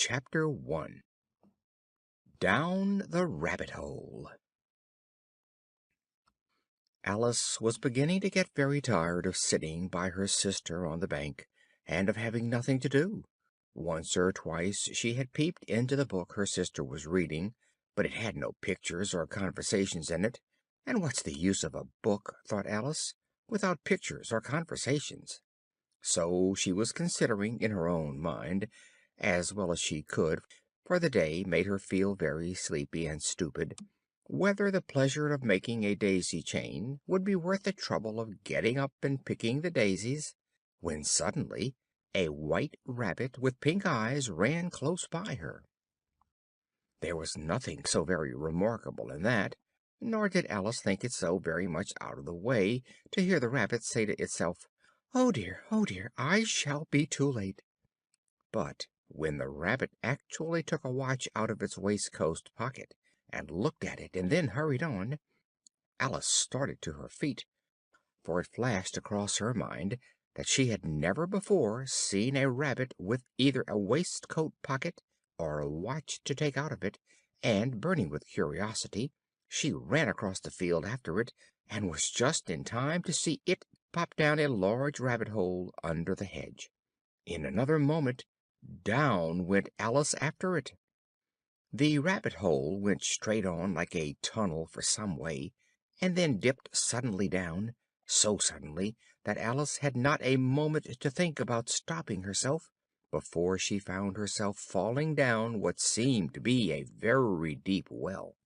Chapter 1. Down the Rabbit Hole. Alice was beginning to get very tired of sitting by her sister on the bank, and of having nothing to do. Once or twice she had peeped into the book her sister was reading, but it had no pictures or conversations in it. And what's the use of a book, thought Alice, without pictures or conversations? So she was considering in her own mind, as well as she could, for the day made her feel very sleepy and stupid, whether the pleasure of making a daisy chain would be worth the trouble of getting up and picking the daisies, when suddenly a white rabbit with pink eyes ran close by her. There was nothing so very remarkable in that, nor did Alice think it so very much out of the way to hear the rabbit say to itself, oh dear, I shall be too late." But when the rabbit actually took a watch out of its waistcoat pocket and looked at it and then hurried on, Alice started to her feet, for it flashed across her mind that she had never before seen a rabbit with either a waistcoat pocket or a watch to take out of it, and, burning with curiosity, she ran across the field after it, and was just in time to see it pop down a large rabbit hole under the hedge. In another moment down went Alice after it. The rabbit hole went straight on like a tunnel for some way, and then dipped suddenly down, so suddenly that Alice had not a moment to think about stopping herself, before she found herself falling down what seemed to be a very deep well.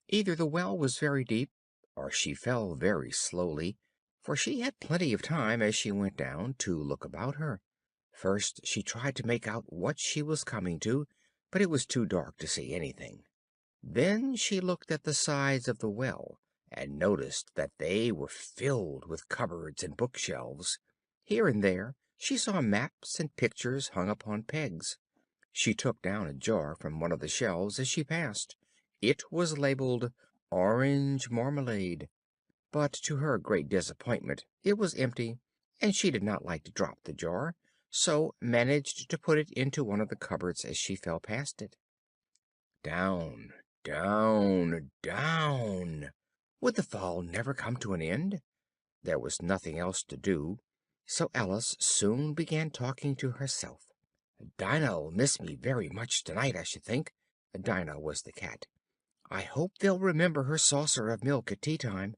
Either the well was very deep, or she fell very slowly, for she had plenty of time, as she went down, to look about her. First she tried to make out what she was coming to, but it was too dark to see anything. Then she looked at the sides of the well, and noticed that they were filled with cupboards and bookshelves. Here and there she saw maps and pictures hung upon pegs. She took down a jar from one of the shelves as she passed. It was labeled "Orange Marmalade," but to her great disappointment it was empty, and she did not like to drop the jar, so managed to put it into one of the cupboards as she fell past it. Down, down, down! Would the fall never come to an end? There was nothing else to do, so Alice soon began talking to herself. "Dinah'll miss me very much to night, I should think." Dinah was the cat. "I hope they'll remember her saucer of milk at tea time.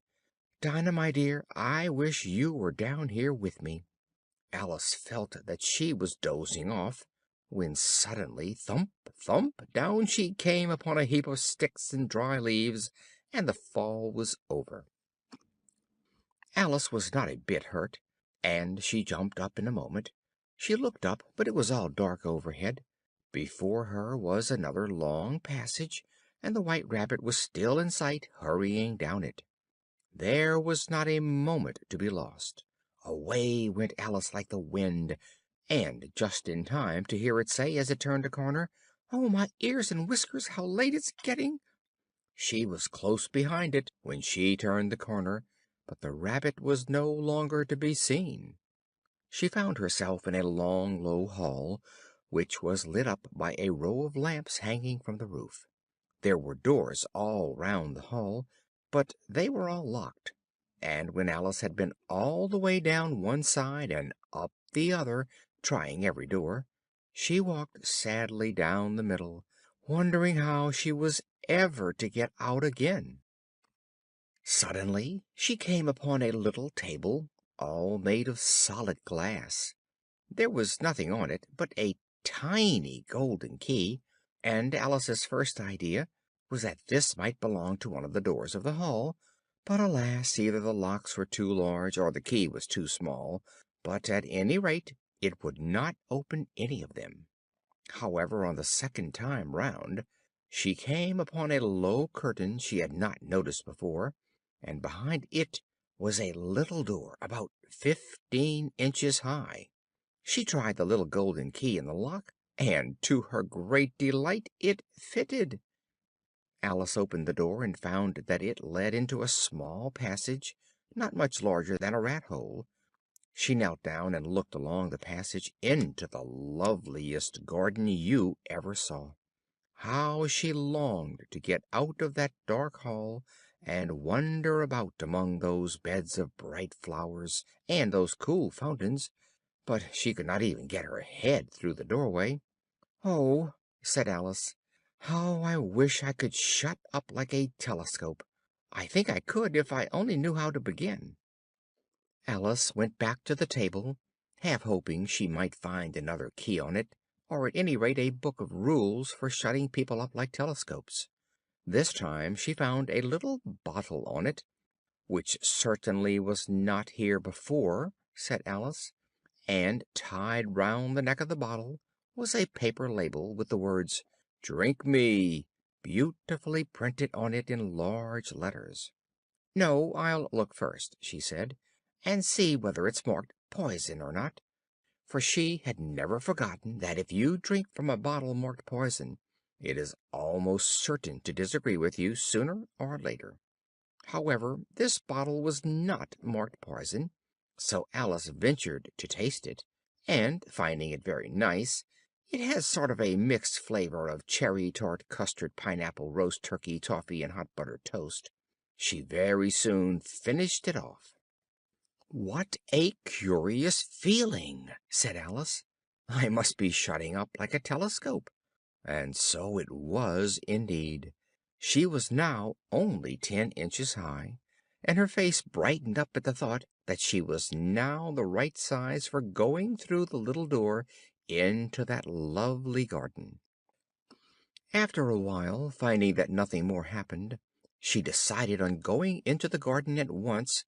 Dinah, my dear, I wish you were down here with me." Alice felt that she was dozing off, when suddenly, thump, thump, down she came upon a heap of sticks and dry leaves, and the fall was over. Alice was not a bit hurt, and she jumped up in a moment. She looked up, but it was all dark overhead. Before her was another long passage, and the white rabbit was still in sight, hurrying down it. There was not a moment to be lost. Away went Alice like the wind, and just in time to hear it say, as it turned a corner, "Oh, my ears and whiskers, how late it's getting!" She was close behind it when she turned the corner, but the rabbit was no longer to be seen. She found herself in a long, low hall, which was lit up by a row of lamps hanging from the roof. There were doors all round the hall, but they were all locked, and when Alice had been all the way down one side and up the other, trying every door, she walked sadly down the middle, wondering how she was ever to get out again. Suddenly she came upon a little table, all made of solid glass. There was nothing on it but a tiny golden key, and Alice's first idea was that this might belong to one of the doors of the hall; but alas, either the locks were too large or the key was too small, but at any rate it would not open any of them. However, on the second time round she came upon a low curtain she had not noticed before, and behind it was a little door about 15 inches high. She tried the little golden key in the lock, and to her great delight it fitted. Alice opened the door and found that it led into a small passage, not much larger than a rat hole. She knelt down and looked along the passage into the loveliest garden you ever saw. How she longed to get out of that dark hall and wander about among those beds of bright flowers and those cool fountains, but she could not even get her head through the doorway. "Oh," said Alice, "how I wish I could shut up like a telescope! I think I could if I only knew how to begin." Alice went back to the table, half hoping she might find another key on it, or at any rate a book of rules for shutting people up like telescopes. This time she found a little bottle on it, "which certainly was not here before," said Alice, and tied round the neck of the bottle was a paper label with the words "Drink me" beautifully printed on it in large letters. "No, I'll look first," she said, "and see whether it's marked poison or not," for she had never forgotten that if you drink from a bottle marked poison, it is almost certain to disagree with you sooner or later. However, this bottle was not marked poison, so Alice ventured to taste it, and, finding it very nice, it has sort of a mixed flavor of cherry tart, custard, pineapple, roast turkey, toffee, and hot buttered toast. She very soon finished it off. "What a curious feeling!" said Alice. "I must be shutting up like a telescope." And so it was indeed. She was now only 10 inches high, and her face brightened up at the thought that she was now the right size for going through the little door into that lovely garden. After a while, finding that nothing more happened, she decided on going into the garden at once,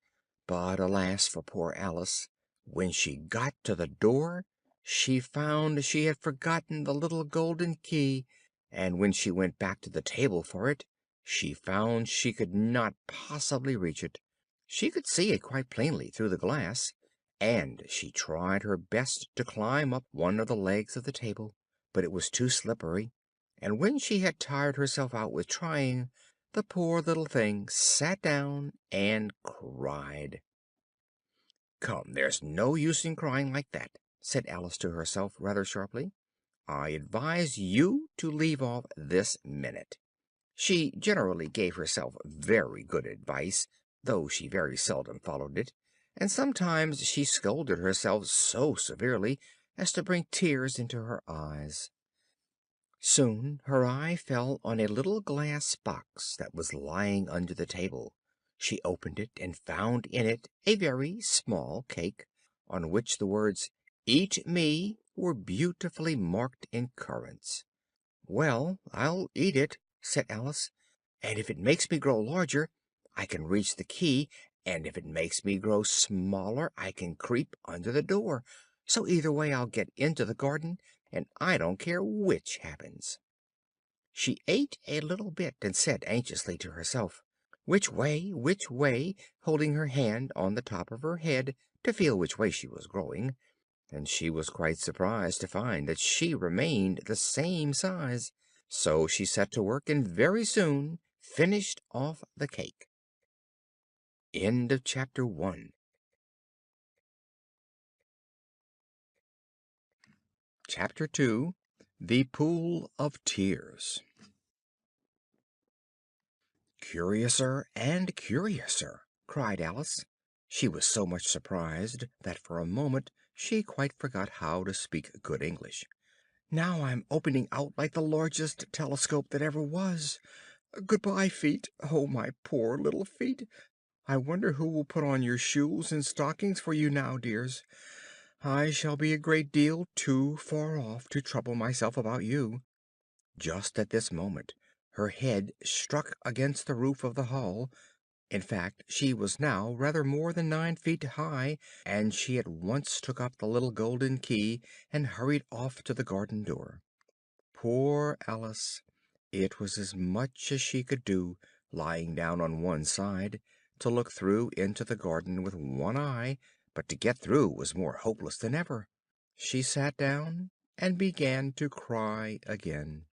but alas for poor Alice! When she got to the door she found she had forgotten the little golden key, and when she went back to the table for it, she found she could not possibly reach it. She could see it quite plainly through the glass, and she tried her best to climb up one of the legs of the table, but it was too slippery, and when she had tired herself out with trying, the poor little thing sat down and cried. "Come, there's no use in crying like that," said Alice to herself, rather sharply. "I advise you to leave off this minute." She generally gave herself very good advice, though she very seldom followed it, and sometimes she scolded herself so severely as to bring tears into her eyes. Soon her eye fell on a little glass box that was lying under the table. She opened it, and found in it a very small cake, on which the words "Eat me" were beautifully marked in currants. "Well, I'll eat it," said Alice, "and if it makes me grow larger, I can reach the key, and if it makes me grow smaller, I can creep under the door. So either way I'll get into the garden, and I don't care which happens." She ate a little bit, and said anxiously to herself, which way?" holding her hand on the top of her head to feel which way she was growing, and she was quite surprised to find that she remained the same size. So she set to work, and very soon finished off the cake. End of chapter 1. Chapter 2. The Pool of Tears. "Curiouser and curiouser!" cried Alice. She was so much surprised that for a moment she quite forgot how to speak good English. "Now I'm opening out like the largest telescope that ever was. Good bye, feet! Oh, my poor little feet! I wonder who will put on your shoes and stockings for you now, dears. I shall be a great deal too far off to trouble myself about you." Just at this moment her head struck against the roof of the hall. In fact, she was now rather more than 9 feet high, and she at once took up the little golden key and hurried off to the garden door. Poor Alice! It was as much as she could do, lying down on one side, to look through into the garden with one eye, but to get through was more hopeless than ever. She sat down and began to cry again.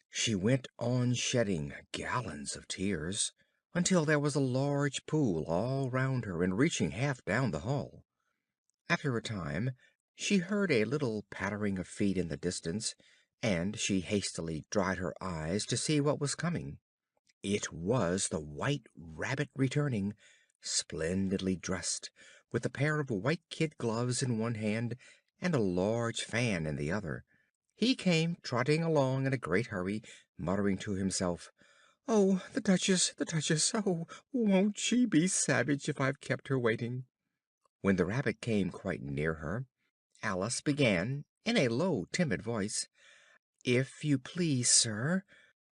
She went on shedding gallons of tears, until there was a large pool all round her and reaching half down the hall. After a time she heard a little pattering of feet in the distance, and she hastily dried her eyes to see what was coming. It was the White Rabbit returning, splendidly dressed, with a pair of white kid gloves in one hand and a large fan in the other. He came trotting along in a great hurry, muttering to himself, "Oh, the Duchess, the Duchess! Oh, won't she be savage if I've kept her waiting?" When the rabbit came quite near her, Alice began, in a low, timid voice, "If you please, sir."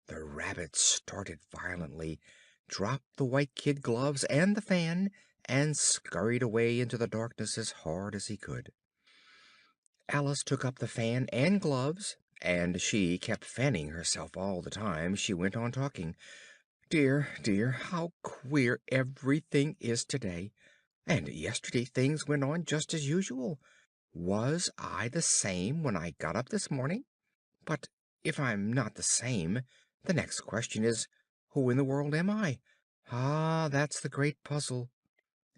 The rabbit started violently, dropped the white kid gloves and the fan, and scurried away into the darkness as hard as he could. Alice took up the fan and gloves, and she kept fanning herself all the time she went on talking. "Dear, dear, how queer everything is to day! And yesterday things went on just as usual. Was I the same when I got up this morning? But if I'm not the same, the next question is, who in the world am I? Ah, that's the great puzzle."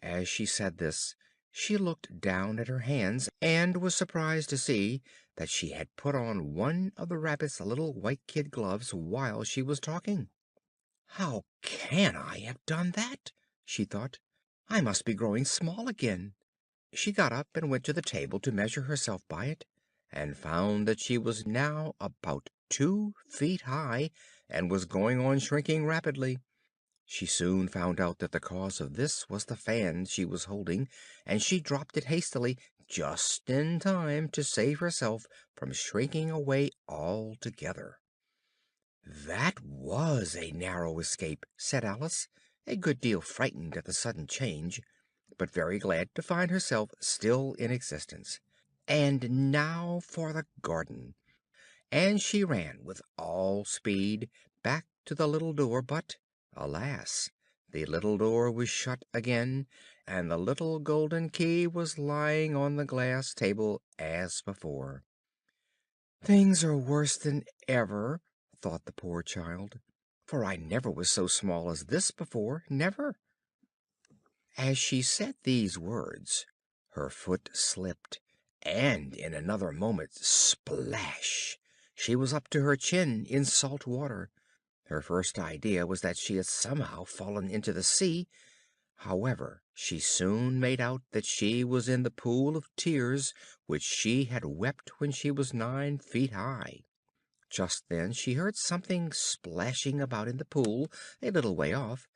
As she said this, she looked down at her hands, and was surprised to see that she had put on one of the rabbit's little white kid gloves while she was talking. "How can I have done that?" she thought. "I must be growing small again." She got up and went to the table to measure herself by it, and found that she was now about 2 feet high, and was going on shrinking rapidly. She soon found out that the cause of this was the fan she was holding, and she dropped it hastily, just in time to save herself from shrinking away altogether. "That was a narrow escape," said Alice, a good deal frightened at the sudden change, but very glad to find herself still in existence. "And now for the garden." And she ran with all speed back to the little door, but, alas! the little door was shut again, and the little golden key was lying on the glass table as before. "Things are worse than ever," thought the poor child, "for I never was so small as this before, never." As she said these words, her foot slipped, and in another moment, splash! she was up to her chin in salt water. Her first idea was that she had somehow fallen into the sea. However, she soon made out that she was in the pool of tears which she had wept when she was 9 feet high. Just then she heard something splashing about in the pool a little way off,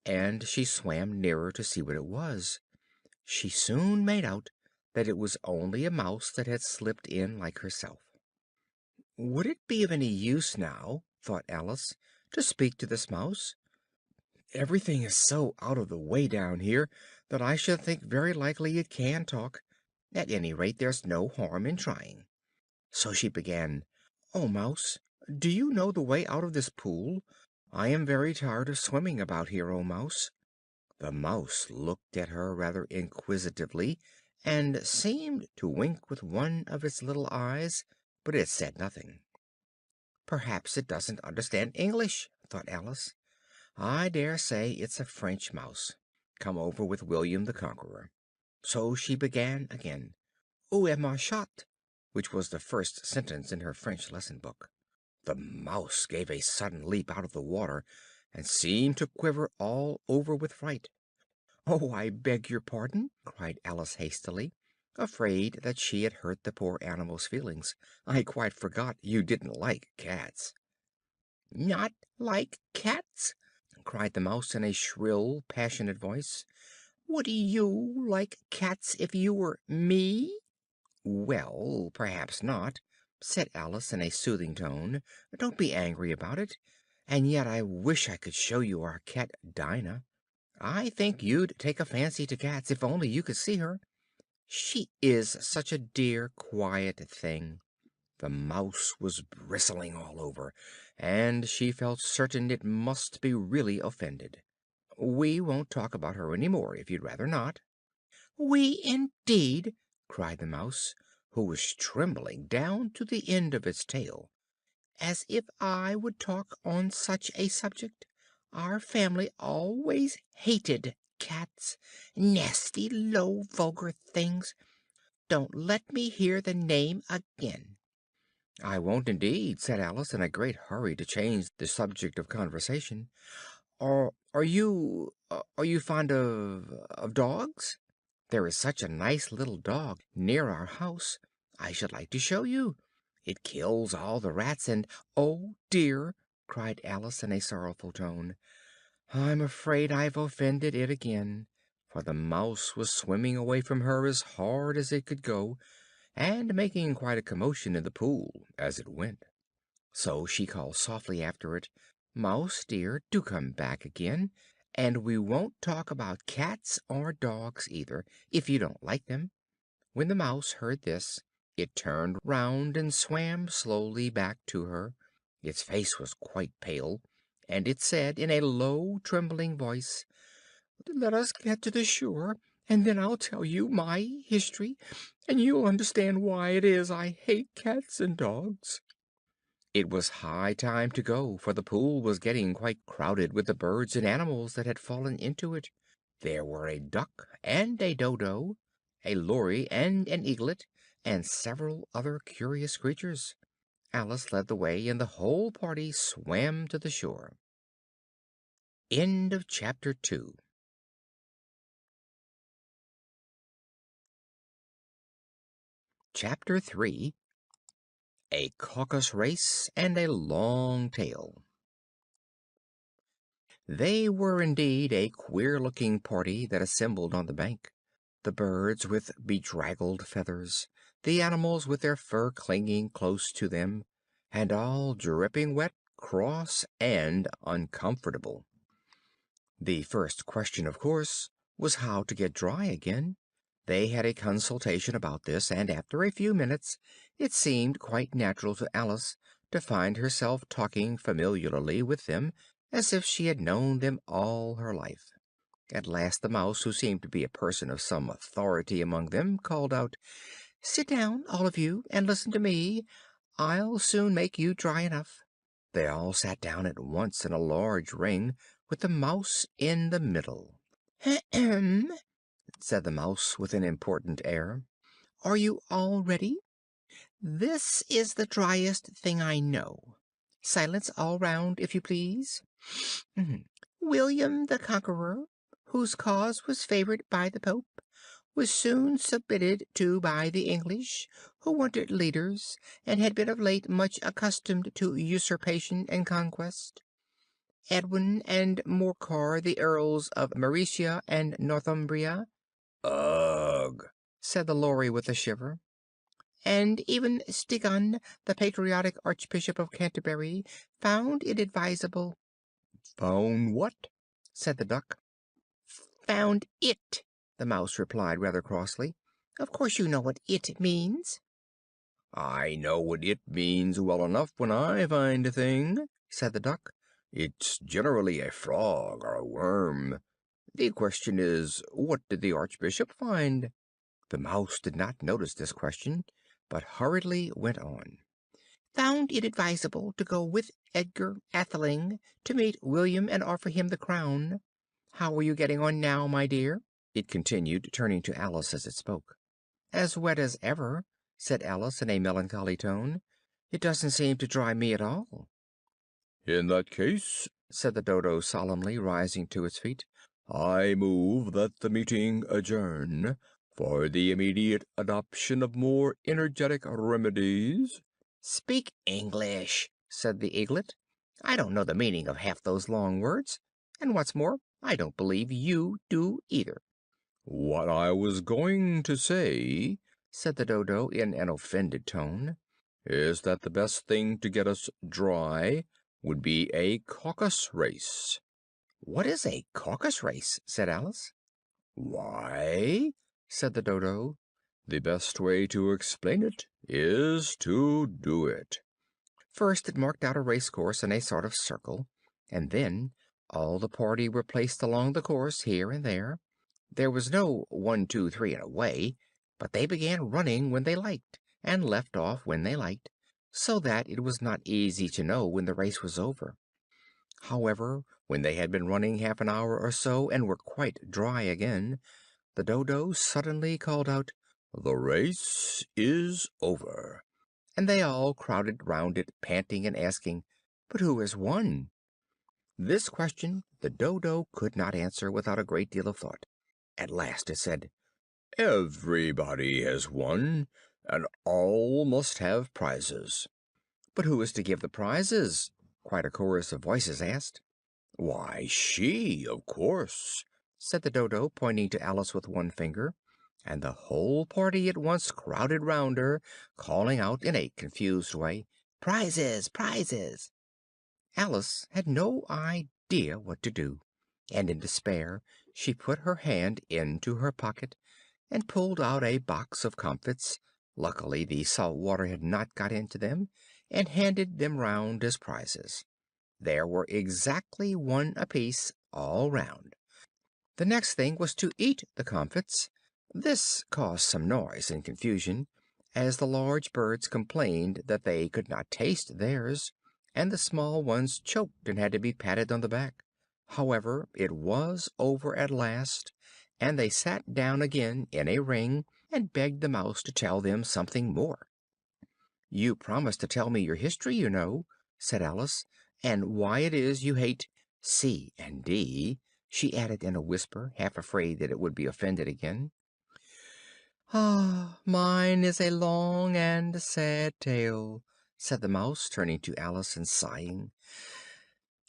and she swam nearer to see what it was. She soon made out that it was only a mouse that had slipped in like herself. "Would it be of any use now," thought Alice, "to speak to this mouse? Everything is so out of the way down here that I should think very likely it can talk. At any rate, there's no harm in trying." So she began, "Oh, mouse, do you know the way out of this pool? I am very tired of swimming about here, oh mouse." The mouse looked at her rather inquisitively, and seemed to wink with one of its little eyes, but it said nothing. "Perhaps it doesn't understand English," thought Alice. "I dare say it's a French mouse, come over with William the Conqueror." So she began again, "Où est ma chatte?" which was the first sentence in her French lesson book. The mouse gave a sudden leap out of the water, and seemed to quiver all over with fright. "Oh, I beg your pardon!" cried Alice hastily, afraid that she had hurt the poor animal's feelings. "I quite forgot you didn't like cats." "Not like cats!" cried the mouse in a shrill, passionate voice. "Would you like cats if you were me?" "Well, perhaps not," said Alice in a soothing tone. "Don't be angry about it. And yet I wish I could show you our cat Dinah. I think you'd take a fancy to cats if only you could see her. She is such a dear, quiet thing." The mouse was bristling all over, and she felt certain it must be really offended. "We won't talk about her any more, if you'd rather not." "We, indeed!" cried the mouse, who was trembling down to the end of its tail. "As if I would talk on such a subject! Our family always hated cats. Nasty, low, vulgar things! don't let me hear the name again." "I won't indeed," said Alice, in a great hurry to change the subject of conversation. Are you fond of dogs? There is such a nice little dog near our house. I should like to show you. It kills all the rats and—" "Oh, dear!" cried Alice in a sorrowful tone. "I'm afraid I've offended it again," for the mouse was swimming away from her as hard as it could go, and making quite a commotion in the pool as it went. So she called softly after it, "Mouse dear, do come back again, and we won't talk about cats or dogs either, if you don't like them." When the mouse heard this, it turned round and swam slowly back to her. Its face was quite pale, and it said in a low, trembling voice, "Let us get to the shore, and then I'll tell you my history, and you'll understand why it is I hate cats and dogs." It was high time to go, for the pool was getting quite crowded with the birds and animals that had fallen into it. There were a duck and a dodo, a lory and an eaglet, and several other curious creatures. Alice led the way, and the whole party swam to the shore. End of chapter 2. Chapter 3. A caucus race and a long tail. They were indeed a queer looking party that assembled on the bank. The birds with bedraggled feathers, the animals with their fur clinging close to them, and all dripping wet, cross, and uncomfortable. The first question, of course, was how to get dry again. They had a consultation about this, and after a few minutes it seemed quite natural to Alice to find herself talking familiarly with them, as if she had known them all her life. At last the mouse, who seemed to be a person of some authority among them, called out, "Sit down, all of you, and listen to me. I'll soon make you dry enough." They all sat down at once in a large ring, with the mouse in the middle. "Ahem!" said the mouse with an important air. "Are you all ready? This is the driest thing I know. Silence all round, if you please. Mhm. William the Conqueror, whose cause was favored by the Pope, was soon submitted to by the English, who wanted leaders, and had been of late much accustomed to usurpation and conquest. Edwin and Morcar, the Earls of Mercia and Northumbria—" "Ugh!" said the Lory with a shiver. "And even Stigand, the patriotic Archbishop of Canterbury, found it advisable—" "Found what?" said the Duck. "Found it," the Mouse replied rather crossly. "Of course you know what 'it' means." "I know what 'it' means well enough when I find a thing," said the Duck. "It's generally a frog or a worm. The question is, what did the Archbishop find?" The Mouse did not notice this question, but hurriedly went on. "Found it advisable to go with Edgar Atheling to meet William and offer him the crown. How are you getting on now, my dear?" it continued, turning to Alice as it spoke. "As wet as ever," said Alice in a melancholy tone. "It doesn't seem to dry me at all." "In that case," said the Dodo solemnly, rising to its feet, "I move that the meeting adjourn, for the immediate adoption of more energetic remedies." "Speak English," said the Eaglet. "I don't know the meaning of half those long words, and what's more, I don't believe you do either." "What I was going to say," said the Dodo in an offended tone, "is that the best thing to get us dry would be a caucus race." "What is a caucus race?" said Alice. "Why," said the Dodo, "the best way to explain it is to do it." First it marked out a race course in a sort of circle, and then all the party were placed along the course, here and there. There was no 1, 2, 3 and away, but they began running when they liked, and left off when they liked, so that it was not easy to know when the race was over. However, when they had been running half an hour or so, and were quite dry again, the Dodo suddenly called out, The race is over." And they all crowded round it, panting and asking, "But who has won?" This question the Dodo could not answer without a great deal of thought. At last it said, "Everybody has won, and all must have prizes." "But who is to give the prizes?" quite a chorus of voices asked. "Why, she, of course," said the Dodo, pointing to Alice with one finger, and the whole party at once crowded round her, calling out in a confused way, "Prizes! Prizes!" Alice had no idea what to do, and in despair she put her hand into her pocket and pulled out a box of comfits (luckily the salt water had not got into them), and handed them round as prizes. There were exactly one apiece all round. The next thing was to eat the comfits. This caused some noise and confusion, as the large birds complained that they could not taste theirs, and the small ones choked and had to be patted on the back. However, it was over at last, and they sat down again in a ring and begged the Mouse to tell them something more. "You promised to tell me your history, you know," said Alice, "and why it is you hate C and D," she added in a whisper, half afraid that it would be offended again. "Ah, mine is a long and sad tale," said the Mouse, turning to Alice and sighing.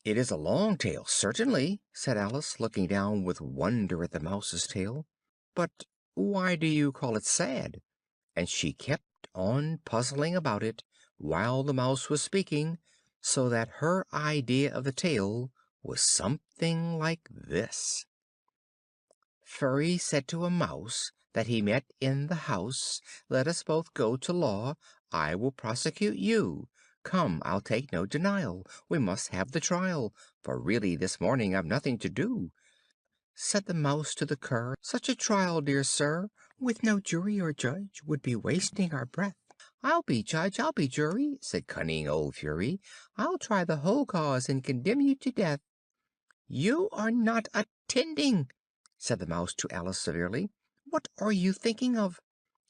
"It is a long tale, certainly," said Alice, looking down with wonder at the Mouse's tail. "But why do you call it sad?" And she kept on puzzling about it while the Mouse was speaking, so that her idea of the tale was something like this: Furry said to a Mouse that he met in the house, "Let us both go to law, I will prosecute you. Come, I'll take no denial, we must have the trial, For really this morning I've nothing to do." Said the Mouse to the Cur, "Such a trial, dear sir, with no jury or judge, would be wasting our breath." "I'll be judge, I'll be jury," said cunning old Fury. "I'll try the whole cause and condemn you to death." "You are not attending," said the Mouse to Alice severely. "What are you thinking of?"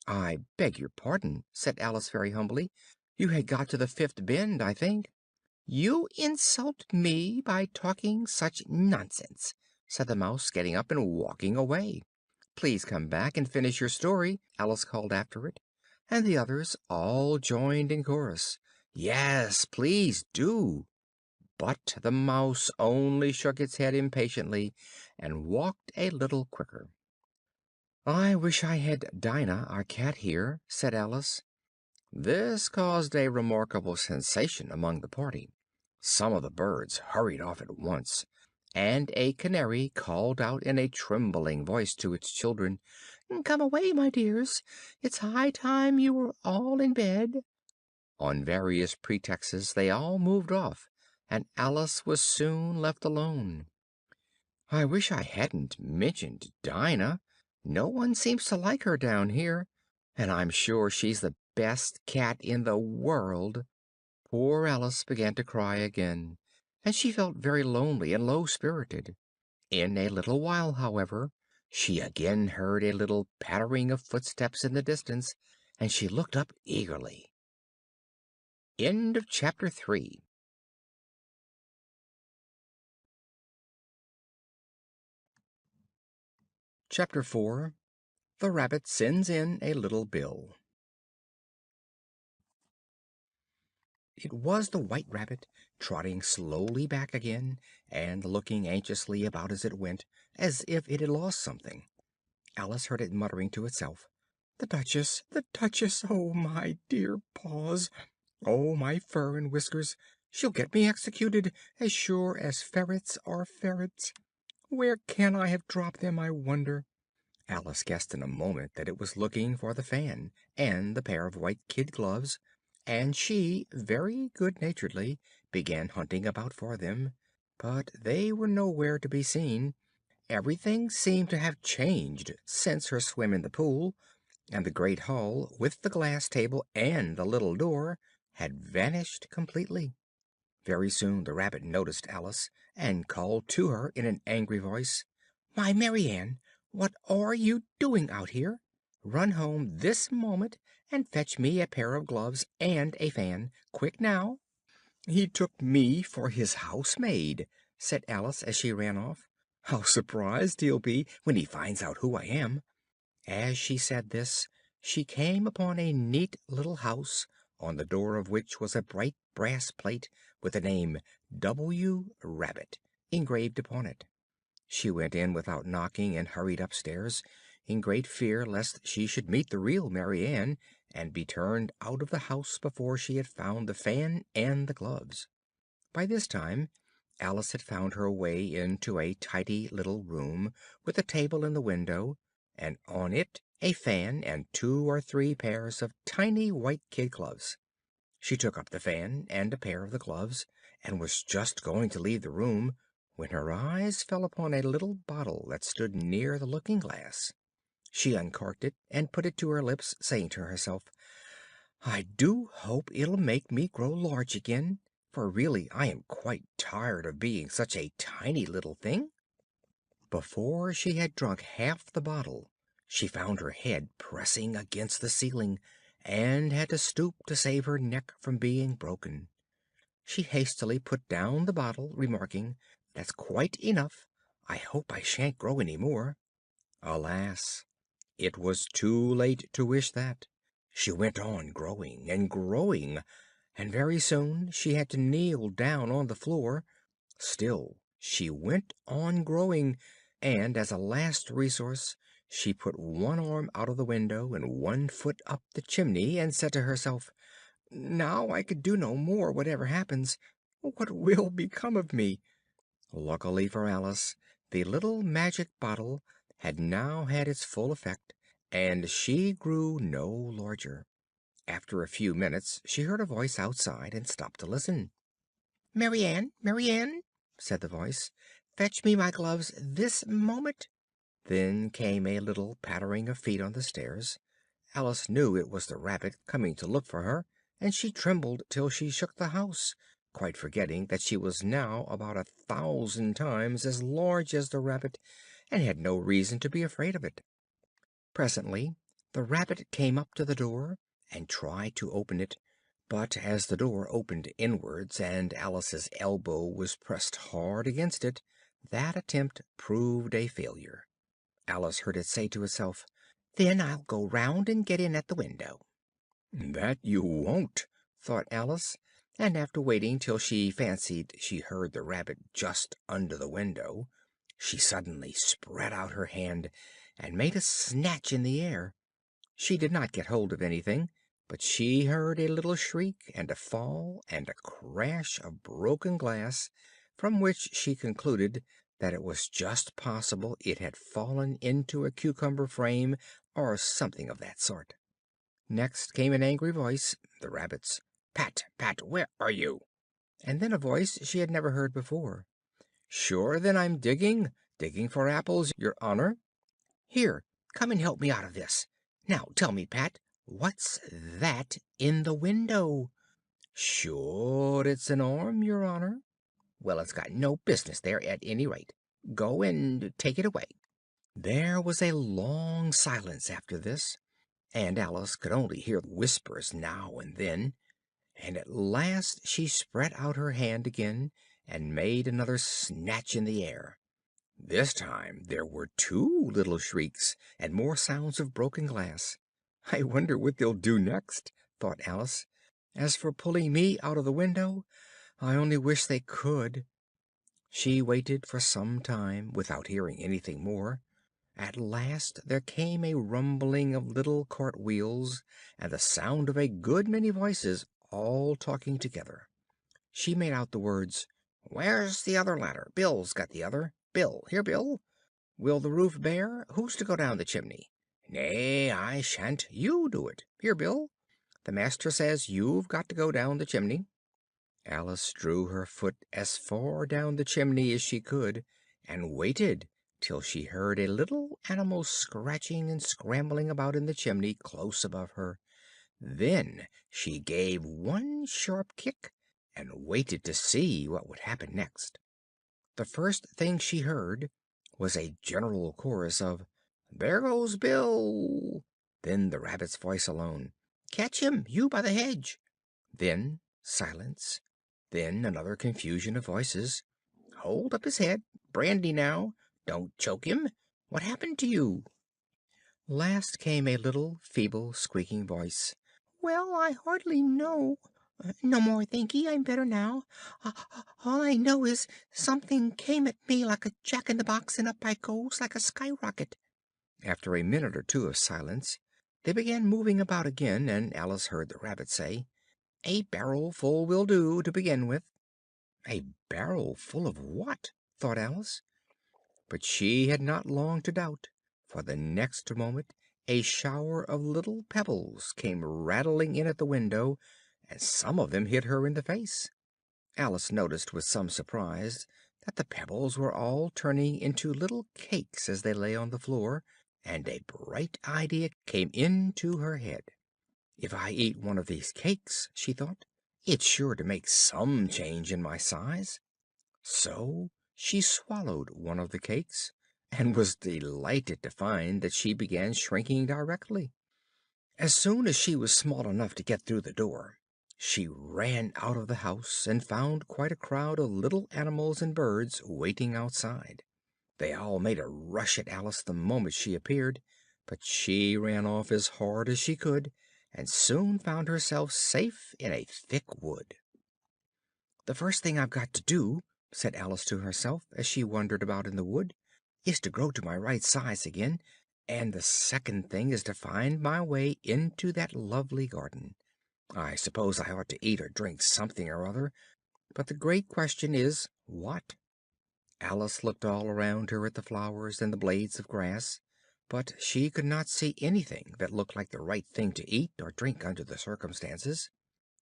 "I beg your pardon," said Alice very humbly. "You had got to the fifth bend, I think." "You insult me by talking such nonsense," said the Mouse, getting up and walking away. "Please come back and finish your story," Alice called after it. And the others all joined in chorus, "Yes, please do." But the Mouse only shook its head impatiently and walked a little quicker. "I wish I had Dinah, our cat, here," said Alice. This caused a remarkable sensation among the party. Some of the birds hurried off at once, and a canary called out in a trembling voice to its children, "Come away, my dears, it's high time you were all in bed." On various pretexts they all moved off, and Alice was soon left alone. "I wish I hadn't mentioned Dinah. No one seems to like her down here, and I'm sure she's the best cat in the world." Poor Alice began to cry again, and she felt very lonely and low spirited. In a little while, however, she again heard a little pattering of footsteps in the distance, and she looked up eagerly. Chapter 4. The Rabbit Sends in a Little Bill. It was the White Rabbit, trotting slowly back again, and looking anxiously about as it went, as if it had lost something. Alice heard it muttering to itself, "The Duchess! The Duchess! Oh, my dear paws! Oh, my fur and whiskers! She'll get me executed, as sure as ferrets are ferrets! Where can I have dropped them, I wonder?" Alice guessed in a moment that it was looking for the fan and the pair of white kid gloves, and she, very good naturedly, began hunting about for them; but they were nowhere to be seen. Everything seemed to have changed since her swim in the pool, and the great hall, with the glass table and the little door, had vanished completely. Very soon the Rabbit noticed Alice, and called to her in an angry voice, "Why, Marianne, what are you doing out here?" Run home this moment and fetch me a pair of gloves and a fan. Quick now!" "He took me for his housemaid," said Alice as she ran off. "How surprised he'll be when he finds out who I am." As she said this, she came upon a neat little house, on the door of which was a bright brass plate with the name W. Rabbit engraved upon it. She went in without knocking and hurried upstairs, in great fear lest she should meet the real Mary Ann, and be turned out of the house before she had found the fan and the gloves. By this time Alice had found her way into a tidy little room, with a table in the window, and on it a fan and two or three pairs of tiny white kid gloves. She took up the fan and a pair of the gloves, and was just going to leave the room, when her eyes fell upon a little bottle that stood near the looking glass. She uncorked it and put it to her lips, saying to herself, "I do hope it'll make me grow large again, for really I am quite tired of being such a tiny little thing." Before she had drunk half the bottle, she found her head pressing against the ceiling, and had to stoop to save her neck from being broken. She hastily put down the bottle, remarking, "That's quite enough. I hope I shan't grow any more." Alas! It was too late to wish that. She went on growing and growing, and very soon she had to kneel down on the floor. Still she went on growing, and as a last resource she put one arm out of the window and one foot up the chimney, and said to herself, "Now I can do no more, whatever happens. What will become of me?" Luckily for Alice, the little magic bottle had now had its full effect, and she grew no larger. After a few minutes she heard a voice outside, and stopped to listen. "Mary Ann, Mary Ann," said the voice, "fetch me my gloves this moment." Then came a little pattering of feet on the stairs. Alice knew it was the Rabbit coming to look for her, and she trembled till she shook the house, quite forgetting that she was now about 1,000 times as large as the Rabbit, and had no reason to be afraid of it. Presently the Rabbit came up to the door, and tried to open it, but as the door opened inwards, and Alice's elbow was pressed hard against it, that attempt proved a failure. Alice heard it say to itself, "Then I'll go round and get in at the window." "That you won't," thought Alice, and after waiting till she fancied she heard the Rabbit just under the window, she suddenly spread out her hand and made a snatch in the air. She did not get hold of anything, but she heard a little shriek, and a fall, and a crash of broken glass, from which she concluded that it was just possible it had fallen into a cucumber frame, or something of that sort. Next came an angry voice, the Rabbit's: "Pat, Pat, where are you?" And then a voice she had never heard before: "Sure then I'm digging for apples, your honor." "Here, come and help me out of this. Now tell me, Pat, what's that in the window?" "Sure it's an arm, your honor." "Well, it's got no business there, at any rate. Go and take it away." There was a long silence after this, and Alice could only hear whispers now and then, and at last she spread out her hand again, and made another snatch in the air. This time there were two little shrieks, and more sounds of broken glass. "I wonder what they'll do next," thought Alice. "As for pulling me out of the window, I only wish they could." She waited for some time without hearing anything more. At last there came a rumbling of little cart wheels, and the sound of a good many voices, all talking together. She made out the words: "Where's the other ladder? Bill's got the other. Bill, here, Bill. Will the roof bear? Who's to go down the chimney? Nay, I shan't. You do it. Here, Bill. The master says you've got to go down the chimney." Alice drew her foot as far down the chimney as she could, and waited till she heard a little animal scratching and scrambling about in the chimney close above her. Then she gave one sharp kick, and waited to see what would happen next. The first thing she heard was a general chorus of "There goes Bill!" Then the rabbit's voice alone. "Catch him, you by the hedge." Then silence. Then another confusion of voices. "Hold up his head. Brandy now. Don't choke him. What happened to you?" Last came a little feeble squeaking voice. "Well, I hardly know. No more, thanky. I'm better now. Uh, all I know is something came at me like a jack in the box, and up I goes like a skyrocket." After a minute or two of silence, they began moving about again, and Alice heard the rabbit say, "A barrel full will do, to begin with." A barrel full of what? thought Alice. But she had not long to doubt, for the next moment a shower of little pebbles came rattling in at the window, and some of them hit her in the face. Alice noticed with some surprise that the pebbles were all turning into little cakes as they lay on the floor, and a bright idea came into her head. "If I eat one of these cakes," she thought, "it's sure to make some change in my size." So she swallowed one of the cakes, and was delighted to find that she began shrinking directly. As soon as she was small enough to get through the door, she ran out of the house, and found quite a crowd of little animals and birds waiting outside. They all made a rush at Alice the moment she appeared, but she ran off as hard as she could, and soon found herself safe in a thick wood. "The first thing I've got to do," said Alice to herself, as she wandered about in the wood, "is to grow to my right size again, and the second thing is to find my way into that lovely garden. I suppose I ought to eat or drink something or other, but the great question is, what?" Alice looked all around her at the flowers and the blades of grass, but she could not see anything that looked like the right thing to eat or drink under the circumstances.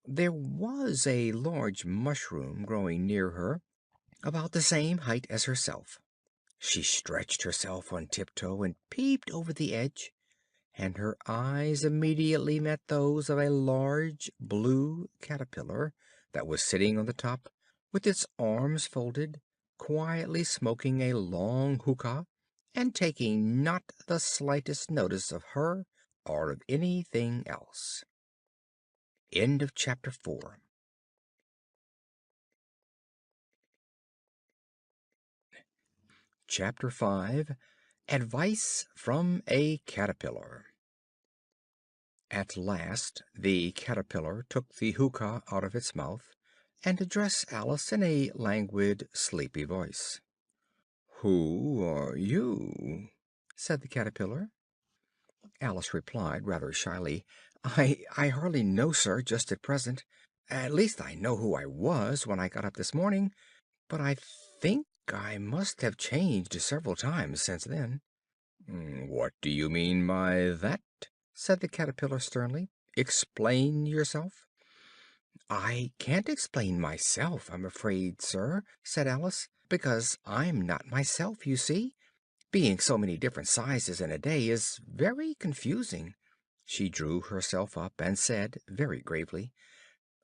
There was a large mushroom growing near her, about the same height as herself. She stretched herself on tiptoe and peeped over the edge, and her eyes immediately met those of a large blue caterpillar that was sitting on the top, with its arms folded, quietly smoking a long hookah, and taking not the slightest notice of her or of anything else. End of chapter 4. Chapter 5. Advice from a Caterpillar. At last the Caterpillar took the hookah out of its mouth, and addressed Alice in a languid, sleepy voice. "Who are you?" said the Caterpillar. Alice replied rather shyly, "I hardly know, sir, just at present. At least I know who I was when I got up this morning, but I think I must have changed several times since then." "What do you mean by that?" said the Caterpillar sternly. "Explain yourself." "I can't explain myself, I'm afraid, sir," said Alice, "because I'm not myself, you see. Being so many different sizes in a day is very confusing." She drew herself up and said very gravely,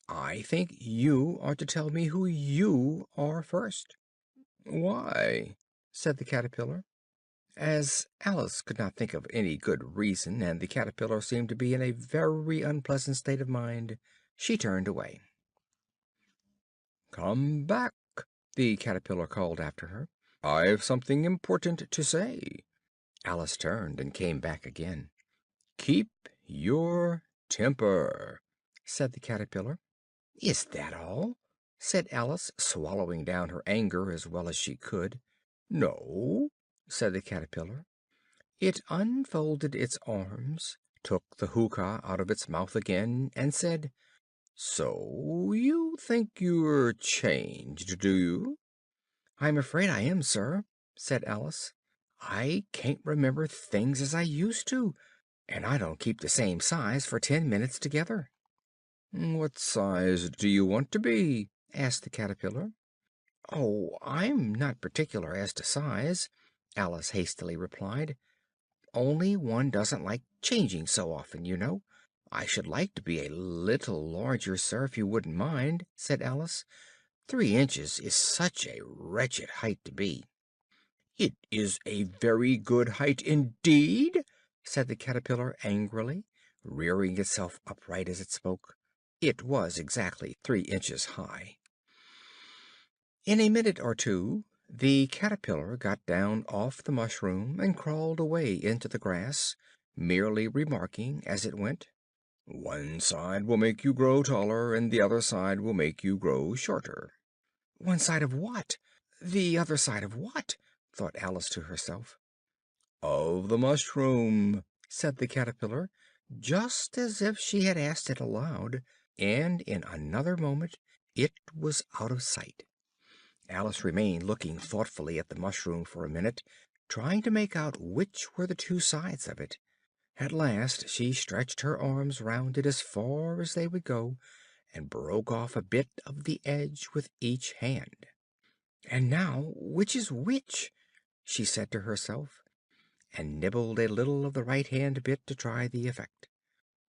"I think you ought to tell me who you are first." "Why?" said the Caterpillar. As Alice could not think of any good reason, and the Caterpillar seemed to be in a very unpleasant state of mind, she turned away. "Come back!" the Caterpillar called after her. "I've something important to say." Alice turned and came back again. "Keep your temper," said the Caterpillar. "Is that all?" said Alice, swallowing down her anger as well as she could. "No," said the Caterpillar. It unfolded its arms, took the hookah out of its mouth again, and said, "So you think you're changed, do you?" "I'm afraid I am, sir," said Alice. "I can't remember things as I used to, and I don't keep the same size for 10 minutes together." "What size do you want to be?" asked the Caterpillar. "Oh, I'm not particular as to size," Alice hastily replied. "Only one doesn't like changing so often, you know. I should like to be a little larger, sir, if you wouldn't mind," said Alice. 3 inches is such a wretched height to be." "It is a very good height indeed," said the caterpillar angrily, rearing itself upright as it spoke. It was exactly 3 inches high. In a minute or two the caterpillar got down off the mushroom and crawled away into the grass, merely remarking as it went, "One side will make you grow taller, and the other side will make you grow shorter." "One side of what? The other side of what?" thought Alice to herself. "Of the mushroom," said the caterpillar, just as if she had asked it aloud, and in another moment it was out of sight. Alice remained looking thoughtfully at the mushroom for a minute, trying to make out which were the two sides of it. At last she stretched her arms round it as far as they would go, and broke off a bit of the edge with each hand. "And now which is which?" she said to herself, and nibbled a little of the right hand bit to try the effect.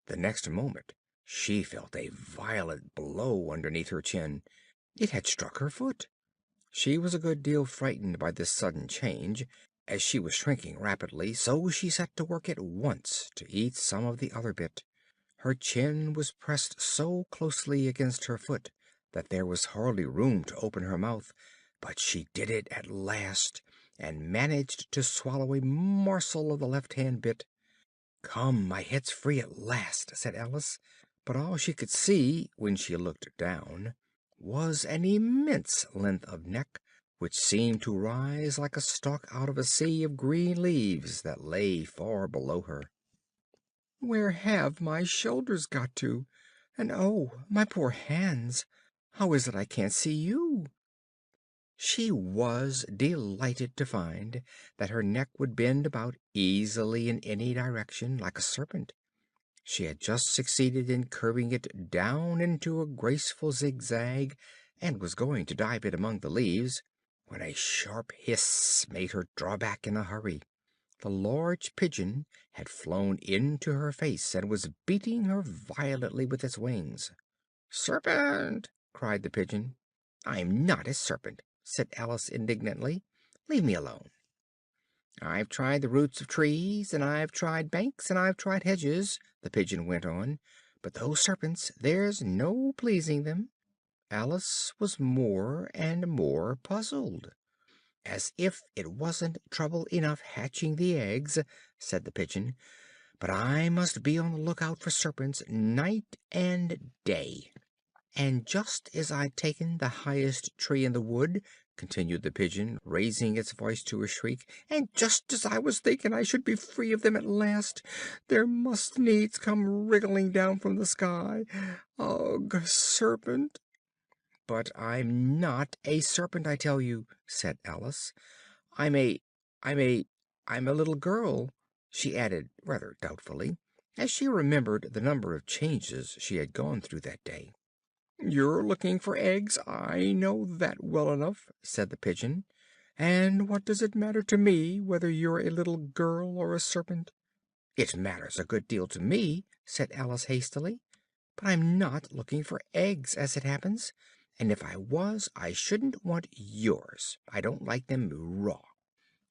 The next moment she felt a violent blow underneath her chin. It had struck her foot. She was a good deal frightened by this sudden change, as she was shrinking rapidly, so she set to work at once to eat some of the other bit. Her chin was pressed so closely against her foot that there was hardly room to open her mouth, but she did it at last, and managed to swallow a morsel of the left hand bit. "Come, my head's free at last," said Alice, but all she could see, when she looked down, was an immense length of neck, which seemed to rise like a stalk out of a sea of green leaves that lay far below her. "Where have my shoulders got to? And oh, my poor hands! How is it I can't see you?" She was delighted to find that her neck would bend about easily in any direction, like a serpent. She had just succeeded in curving it down into a graceful zigzag, and was going to dive it among the leaves, when a sharp hiss made her draw back in a hurry. The large pigeon had flown into her face, and was beating her violently with its wings. "Serpent!" cried the pigeon. "I'm not a serpent," said Alice indignantly. "Leave me alone." "I've tried the roots of trees, and I've tried banks, and I've tried hedges," the pigeon went on, "but those serpents, there's no pleasing them." Alice was more and more puzzled. "As if it wasn't trouble enough hatching the eggs," said the pigeon, "but I must be on the lookout for serpents night and day." "And just as I'd taken the highest tree in the wood," continued the pigeon, raising its voice to a shriek, "and just as I was thinking I should be free of them at last, there must needs come wriggling down from the sky. Ugh, serpent!" "But I'm not a serpent, I tell you," said Alice. I'm a I'm a I'm a little girl," she added rather doubtfully, as she remembered the number of changes she had gone through that day. "You're looking for eggs, I know that well enough," said the pigeon. "And what does it matter to me whether you're a little girl or a serpent?" "It matters a good deal to me," said Alice hastily, "but I'm not looking for eggs, as it happens, and if I was I shouldn't want yours. I don't like them raw."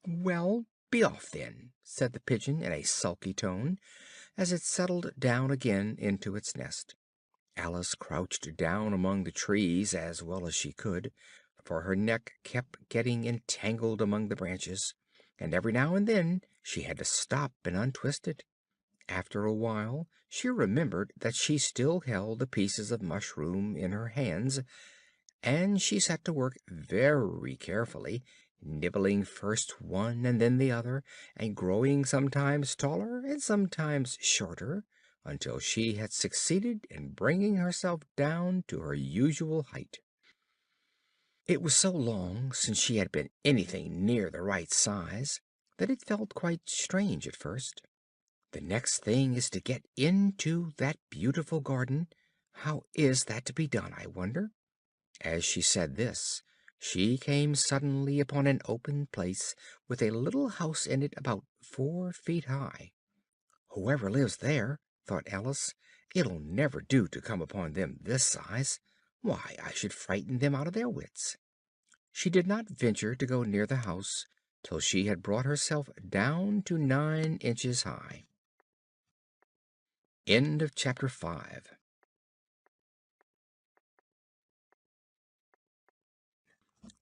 "Well, be off then," said the pigeon in a sulky tone, as it settled down again into its nest. Alice crouched down among the trees as well as she could, for her neck kept getting entangled among the branches, and every now and then she had to stop and untwist it. After a while she remembered that she still held the pieces of mushroom in her hands, and she set to work very carefully, nibbling first one and then the other, and growing sometimes taller and sometimes shorter, until she had succeeded in bringing herself down to her usual height. It was so long since she had been anything near the right size that it felt quite strange at first. "The next thing is to get into that beautiful garden. How is that to be done, I wonder?" As she said this, she came suddenly upon an open place with a little house in it about 4 feet high. "Whoever lives there," thought Alice, "it'll never do to come upon them this size. Why, I should frighten them out of their wits." She did not venture to go near the house till she had brought herself down to 9 inches high. End of chapter 5.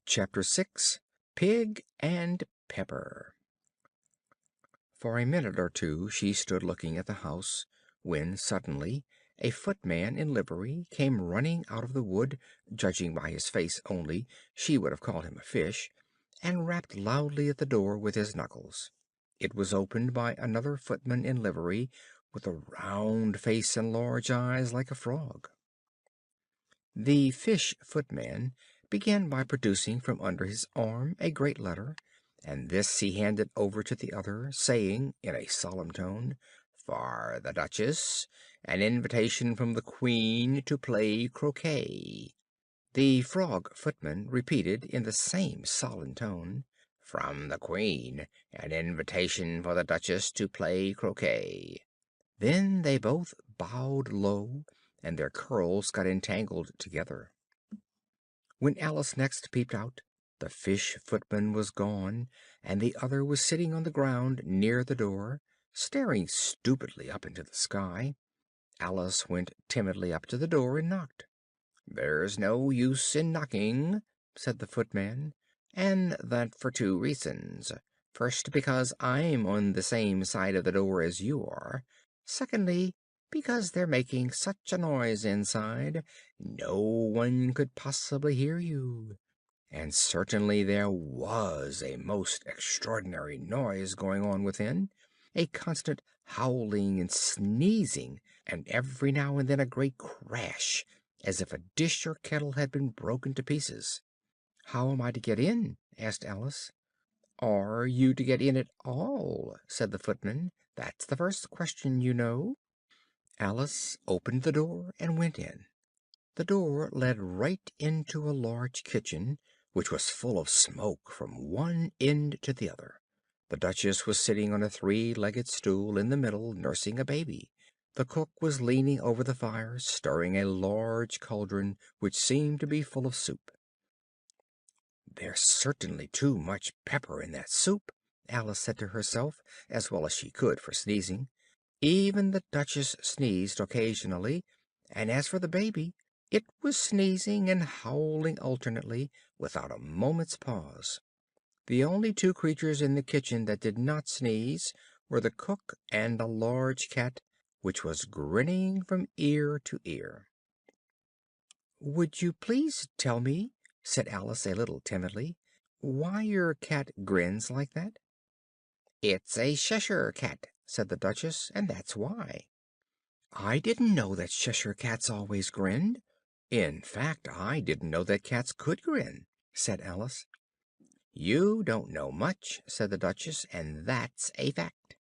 Chapter 6. Pig and Pepper. For a minute or two she stood looking at the house, when suddenly a footman in livery came running out of the wood. Judging by his face only, she would have called him a fish, and rapped loudly at the door with his knuckles. It was opened by another footman in livery, with a round face and large eyes like a frog. The fish footman began by producing from under his arm a great letter, and this he handed over to the other, saying, in a solemn tone, "For the Duchess, an invitation from the Queen to play croquet." The frog footman repeated in the same solemn tone, "From the Queen, an invitation for the Duchess to play croquet." Then they both bowed low, and their curls got entangled together. When Alice next peeped out, the fish footman was gone, and the other was sitting on the ground near the door, staring stupidly up into the sky. Alice went timidly up to the door and knocked. "There's no use in knocking," said the footman, "and that for two reasons. First, because I'm on the same side of the door as you are. Secondly, because they're making such a noise inside, no one could possibly hear you." And certainly there was a most extraordinary noise going on within, a constant howling and sneezing, and every now and then a great crash, as if a dish or kettle had been broken to pieces. "How am I to get in?" asked Alice. "Are you to get in at all?" said the footman. "That's the first question, you know." Alice opened the door and went in. The door led right into a large kitchen, which was full of smoke from one end to the other. The Duchess was sitting on a three-legged stool in the middle, nursing a baby. The cook was leaning over the fire, stirring a large cauldron which seemed to be full of soup. "There's certainly too much pepper in that soup," Alice said to herself, as well as she could for sneezing. Even the Duchess sneezed occasionally, and as for the baby, it was sneezing and howling alternately, without a moment's pause. The only two creatures in the kitchen that did not sneeze were the cook and a large cat, which was grinning from ear to ear. "Would you please tell me," said Alice a little timidly, "why your cat grins like that?" "It's a Cheshire cat," said the Duchess, "and that's why." "I didn't know that Cheshire cats always grinned. In fact, I didn't know that cats could grin," said Alice. "You don't know much," said the Duchess, "and that's a fact."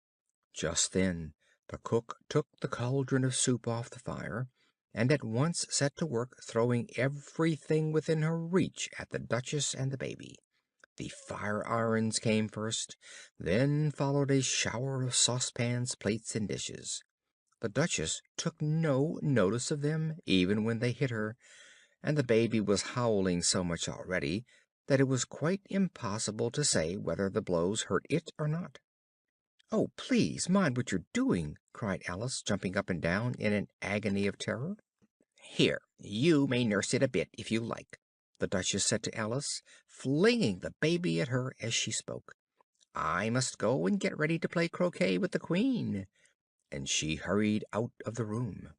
Just then the cook took the cauldron of soup off the fire, and at once set to work throwing everything within her reach at the Duchess and the baby. The fire irons came first, then followed a shower of saucepans, plates, and dishes. The Duchess took no notice of them, even when they hit her, and the baby was howling so much already that it was quite impossible to say whether the blows hurt it or not. "Oh, please mind what you're doing!" cried Alice, jumping up and down in an agony of terror. "Here, you may nurse it a bit if you like," the Duchess said to Alice, flinging the baby at her as she spoke. "I must go and get ready to play croquet with the Queen." And she hurried out of the room.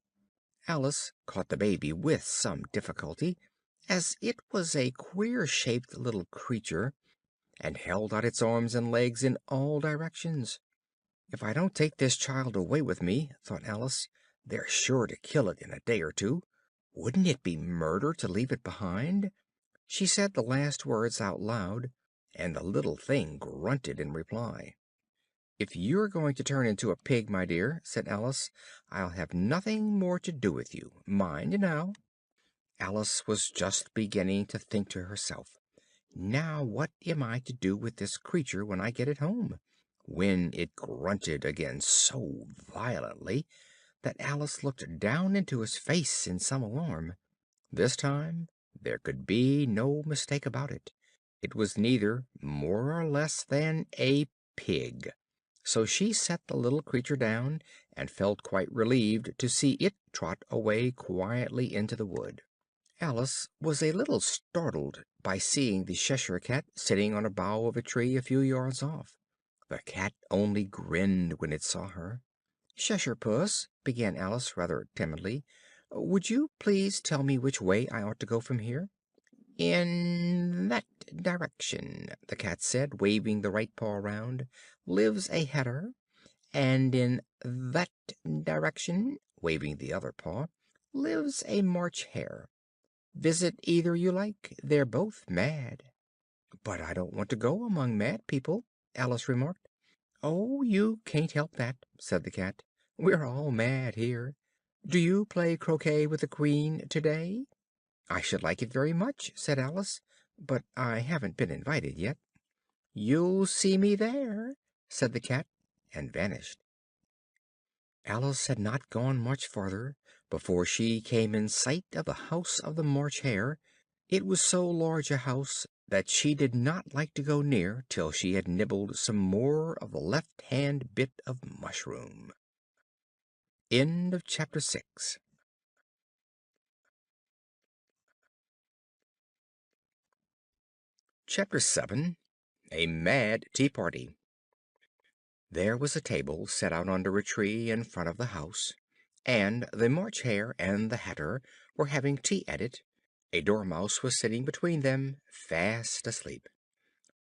Alice caught the baby with some difficulty, as it was a queer shaped little creature, and held out its arms and legs in all directions. "If I don't take this child away with me," thought Alice, "they're sure to kill it in a day or two. Wouldn't it be murder to leave it behind?" She said the last words out loud, and the little thing grunted in reply. "If you're going to turn into a pig, my dear," said Alice, "I'll have nothing more to do with you. Mind now." Alice was just beginning to think to herself, "Now what am I to do with this creature when I get it home?" when it grunted again so violently that Alice looked down into his face in some alarm. This time there could be no mistake about it. It was neither more or less than a pig. So she set the little creature down, and felt quite relieved to see it trot away quietly into the wood. Alice was a little startled by seeing the Cheshire Cat sitting on a bough of a tree a few yards off. The cat only grinned when it saw her. "Cheshire Puss," began Alice rather timidly, "would you please tell me which way I ought to go from here?" "In that direction," the cat said, waving the right paw round, "lives a hatter, and in that direction," waving the other paw, "lives a March Hare. Visit either you like. They're both mad." "But I don't want to go among mad people," Alice remarked. "Oh, you can't help that," said the cat. "We're all mad here. Do you play croquet with the Queen to day?" "I should like it very much," said Alice, "but I haven't been invited yet." "You'll see me there," said the cat, and vanished. Alice had not gone much farther before she came in sight of the house of the March Hare. It was so large a house that she did not like to go near till she had nibbled some more of the left hand bit of mushroom. Chapter 6. Chapter 7. A Mad Tea Party. There was a table set out under a tree in front of the house, and the March Hare and the Hatter were having tea at it. A Dormouse was sitting between them, fast asleep.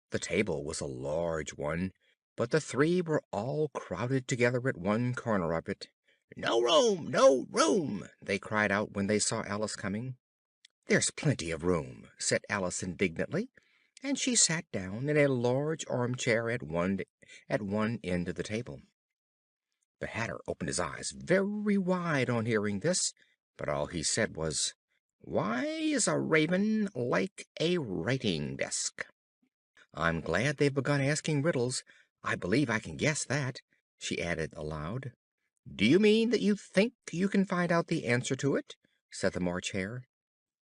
The table was a large one, but the three were all crowded together at one corner of it. "No room! No room!" they cried out when they saw Alice coming. "There's plenty of room," said Alice indignantly, and she sat down in a large armchair at one end of the table. The Hatter opened his eyes very wide on hearing this, but all he said was, "Why is a raven like a writing desk?" "I'm glad they've begun asking riddles. I believe I can guess that," she added aloud. "Do you mean that you think you can find out the answer to it?" said the March Hare.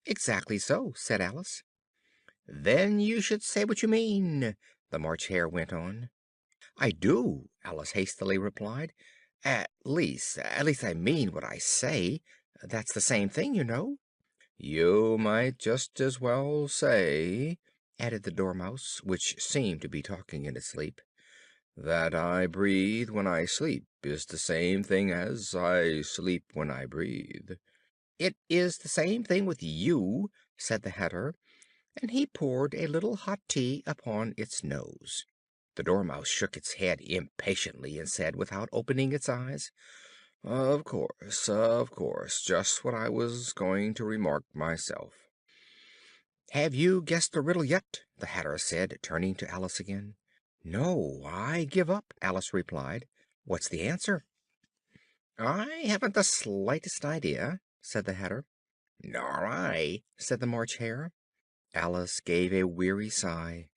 "Exactly so," said Alice. "Then you should say what you mean," the March Hare went on. "I do," Alice hastily replied. At least I mean what I say. That's the same thing, you know." "You might just as well say," added the Dormouse, which seemed to be talking in its sleep, "that I breathe when I sleep is the same thing as I sleep when I breathe." "It is the same thing with you," said the Hatter, and he poured a little hot tea upon its nose. The Dormouse shook its head impatiently, and said, without opening its eyes, Of course, just what I was going to remark myself." "Have you guessed the riddle yet?" the Hatter said, turning to Alice again. "No, I give up," Alice replied. "What's the answer?" "I haven't the slightest idea," said the Hatter. "Nor I," said the March Hare. Alice gave a weary sigh.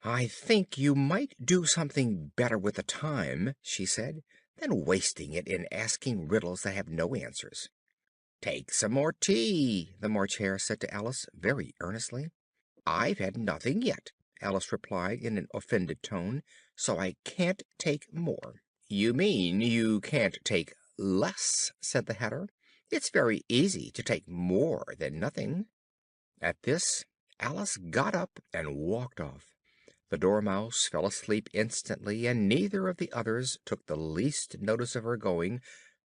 "I think you might do something better with the time," she said, "than wasting it in asking riddles that have no answers." "Take some more tea," the March Hare said to Alice very earnestly. "I've had nothing yet," Alice replied in an offended tone, "so I can't take more." "You mean you can't take less," said the Hatter. "It's very easy to take more than nothing." At this Alice got up and walked off. The Dormouse fell asleep instantly, and neither of the others took the least notice of her going,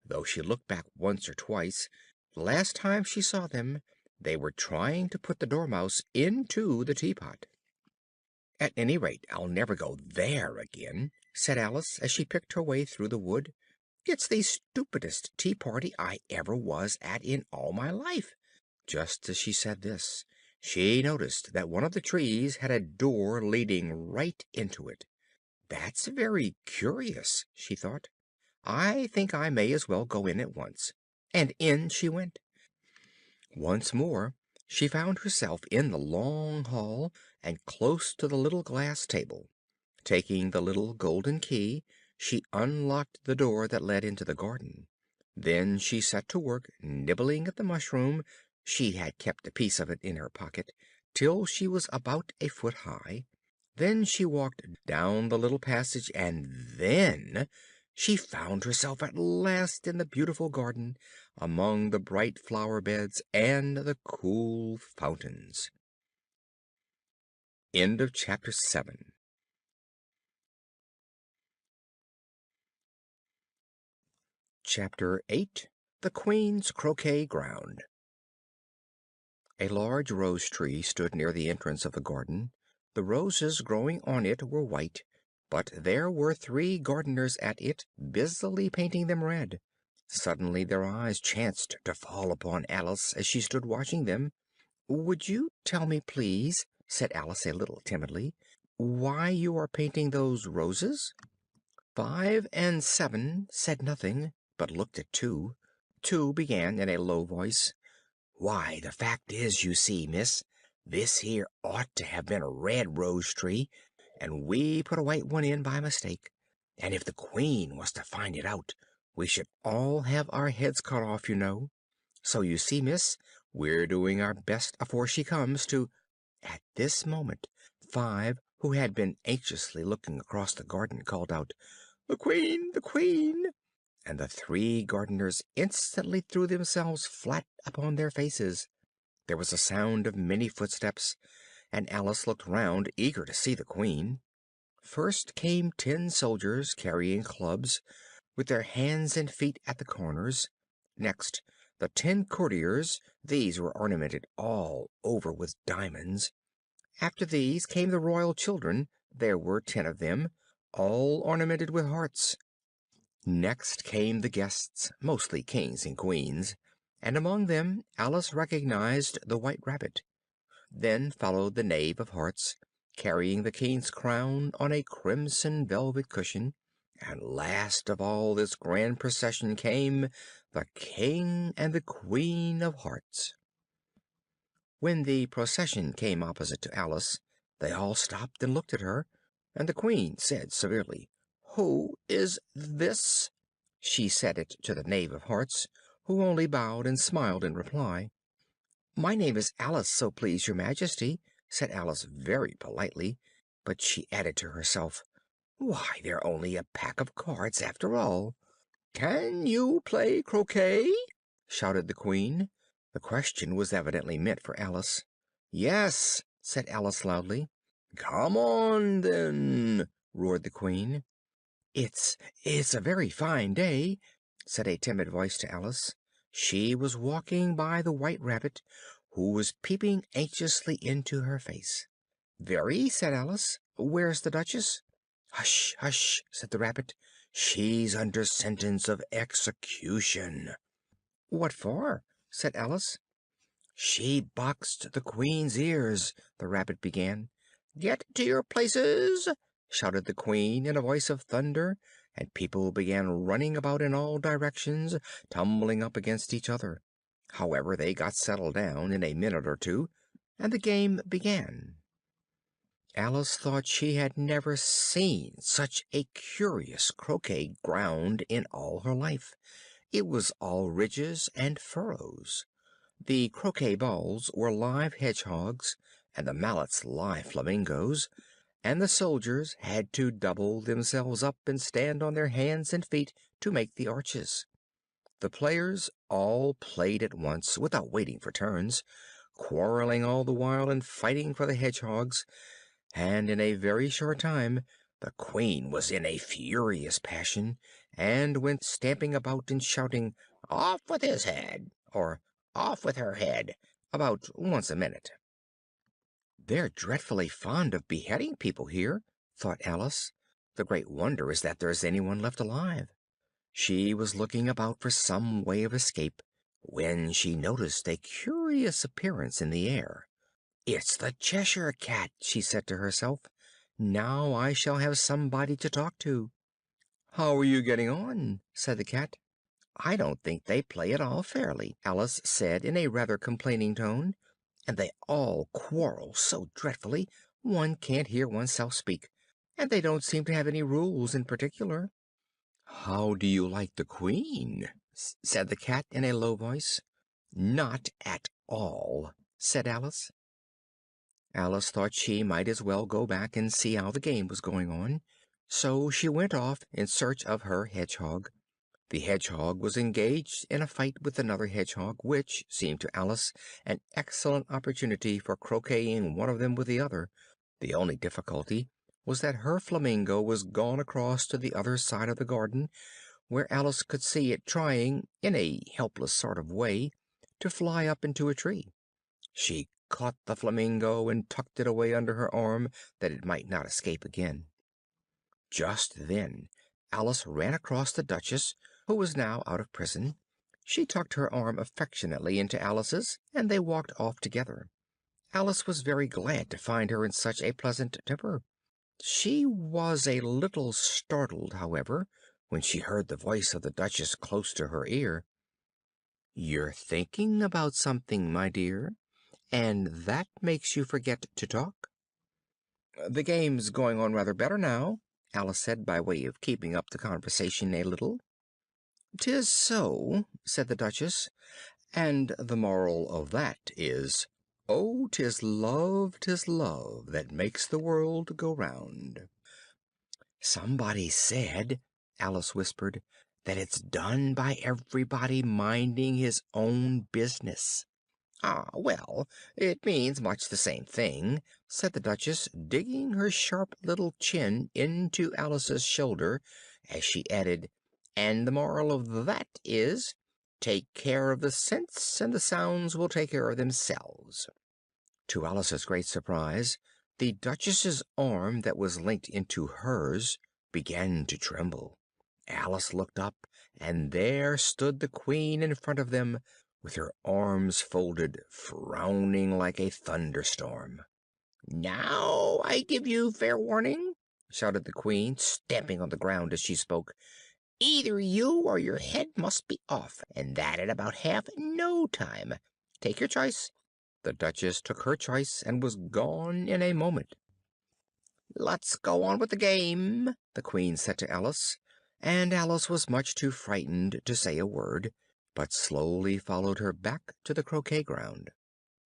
though she looked back once or twice. The last time she saw them, they were trying to put the Dormouse into the teapot. "At any rate, I'll never go there again," said Alice, as she picked her way through the wood. "It's the stupidest tea party I ever was at in all my life." Just as she said this, she noticed that one of the trees had a door leading right into it. "That's very curious," she thought. "I think I may as well go in at once." And in she went. Once more she found herself in the long hall, and close to the little glass table. Taking the little golden key, she unlocked the door that led into the garden. Then she set to work nibbling at the mushroom (she had kept a piece of it in her pocket) till she was about a foot high. Then she walked down the little passage, and then she found herself at last in the beautiful garden, among the bright flower beds and the cool fountains. End of chapter 7. Chapter 8. The Queen's Croquet Ground. A large rose tree stood near the entrance of the garden. The roses growing on it were white, but there were 3 gardeners at it, busily painting them red. Suddenly their eyes chanced to fall upon Alice as she stood watching them. "Would you tell me, please," said Alice a little timidly, "why you are painting those roses?" 5 and 7 said nothing, but looked at Two. Two began in a low voice: "Why, the fact is, you see, miss, this here ought to have been a red rose tree, and we put a white one in by mistake; and if the Queen was to find it out, we should all have our heads cut off, you know. So you see, miss, we're doing our best afore she comes to—" At this moment, 5, who had been anxiously looking across the garden, called out, "The Queen! The Queen!" and the 3 gardeners instantly threw themselves flat upon their faces. There was a sound of many footsteps, and Alice looked round, eager to see the Queen. First came 10 soldiers carrying clubs, with their hands and feet at the corners. Next, the 10 courtiers; these were ornamented all over with diamonds. After these came the royal children; there were 10 of them, all ornamented with hearts. Next came the guests, mostly kings and queens, and among them Alice recognized the White Rabbit. Then followed the Knave of Hearts, carrying the king's crown on a crimson velvet cushion, and last of all this grand procession came the King and the Queen of Hearts. When the procession came opposite to Alice, they all stopped and looked at her, and the Queen said severely, "Who is this?" She said it to the Knave of Hearts, who only bowed and smiled in reply. "My name is Alice, so please your Majesty," said Alice very politely; but she added to herself, "Why, they're only a pack of cards after all." "Can you play croquet?" shouted the Queen. The question was evidently meant for Alice. "Yes," said Alice loudly. "Come on, then!" roared the Queen. "It's a very fine day," said a timid voice to Alice. She was walking by the White Rabbit, who was peeping anxiously into her face. "Very," said Alice. "Where's the Duchess?" "Hush, hush!" said the Rabbit. "She's under sentence of execution." "What for?" said Alice. "She boxed the Queen's ears," the Rabbit began. "Get to your places!" shouted the Queen in a voice of thunder, and people began running about in all directions, tumbling up against each other. However, they got settled down in a minute or two, and the game began. Alice thought she had never seen such a curious croquet ground in all her life. It was all ridges and furrows. The croquet balls were live hedgehogs, and the mallets live flamingoes, and the soldiers had to double themselves up and stand on their hands and feet to make the arches. The players all played at once, without waiting for turns, quarreling all the while and fighting for the hedgehogs, and in a very short time the Queen was in a furious passion, and went stamping about and shouting, "Off with his head!" or "Off with her head!" about once a minute. "They're dreadfully fond of beheading people here," thought Alice. "The great wonder is that there's anyone left alive." She was looking about for some way of escape, when she noticed a curious appearance in the air. "It's the Cheshire Cat," she said to herself. "Now I shall have somebody to talk to." "How are you getting on?" said the cat. "I don't think they play at all fairly," Alice said in a rather complaining tone, "and they all quarrel so dreadfully one can't hear oneself speak, and they don't seem to have any rules in particular." "How do you like the Queen?" said the cat in a low voice. "Not at all," said Alice. Alice thought she might as well go back and see how the game was going on, so she went off in search of her hedgehog. The hedgehog was engaged in a fight with another hedgehog, which seemed to Alice an excellent opportunity for croqueting one of them with the other. The only difficulty was that her flamingo was gone across to the other side of the garden, where Alice could see it trying, in a helpless sort of way, to fly up into a tree. She caught the flamingo and tucked it away under her arm that it might not escape again. Just then Alice ran across the Duchess, who was now out of prison. She tucked her arm affectionately into Alice's, and they walked off together. Alice was very glad to find her in such a pleasant temper. She was a little startled, however, when she heard the voice of the Duchess close to her ear. "You're thinking about something, my dear, and that makes you forget to talk." "The game's going on rather better now," Alice said, by way of keeping up the conversation a little. "'Tis so," said the Duchess, "and the moral of that is, 'Oh, 'tis love that makes the world go round.'" "Somebody said," Alice whispered, "that it's done by everybody minding his own business." "Ah, well, it means much the same thing," said the Duchess, digging her sharp little chin into Alice's shoulder, as she added, "and the moral of that is, take care of the scents, and the sounds will take care of themselves." To Alice's great surprise, the Duchess's arm that was linked into hers began to tremble. Alice looked up, and there stood the Queen in front of them, with her arms folded, frowning like a thunderstorm. "Now I give you fair warning," shouted the Queen, stamping on the ground as she spoke. "Either you or your head must be off, and that in about half no time. Take your choice." The Duchess took her choice, and was gone in a moment. "Let's go on with the game," the Queen said to Alice, and Alice was much too frightened to say a word, but slowly followed her back to the croquet ground.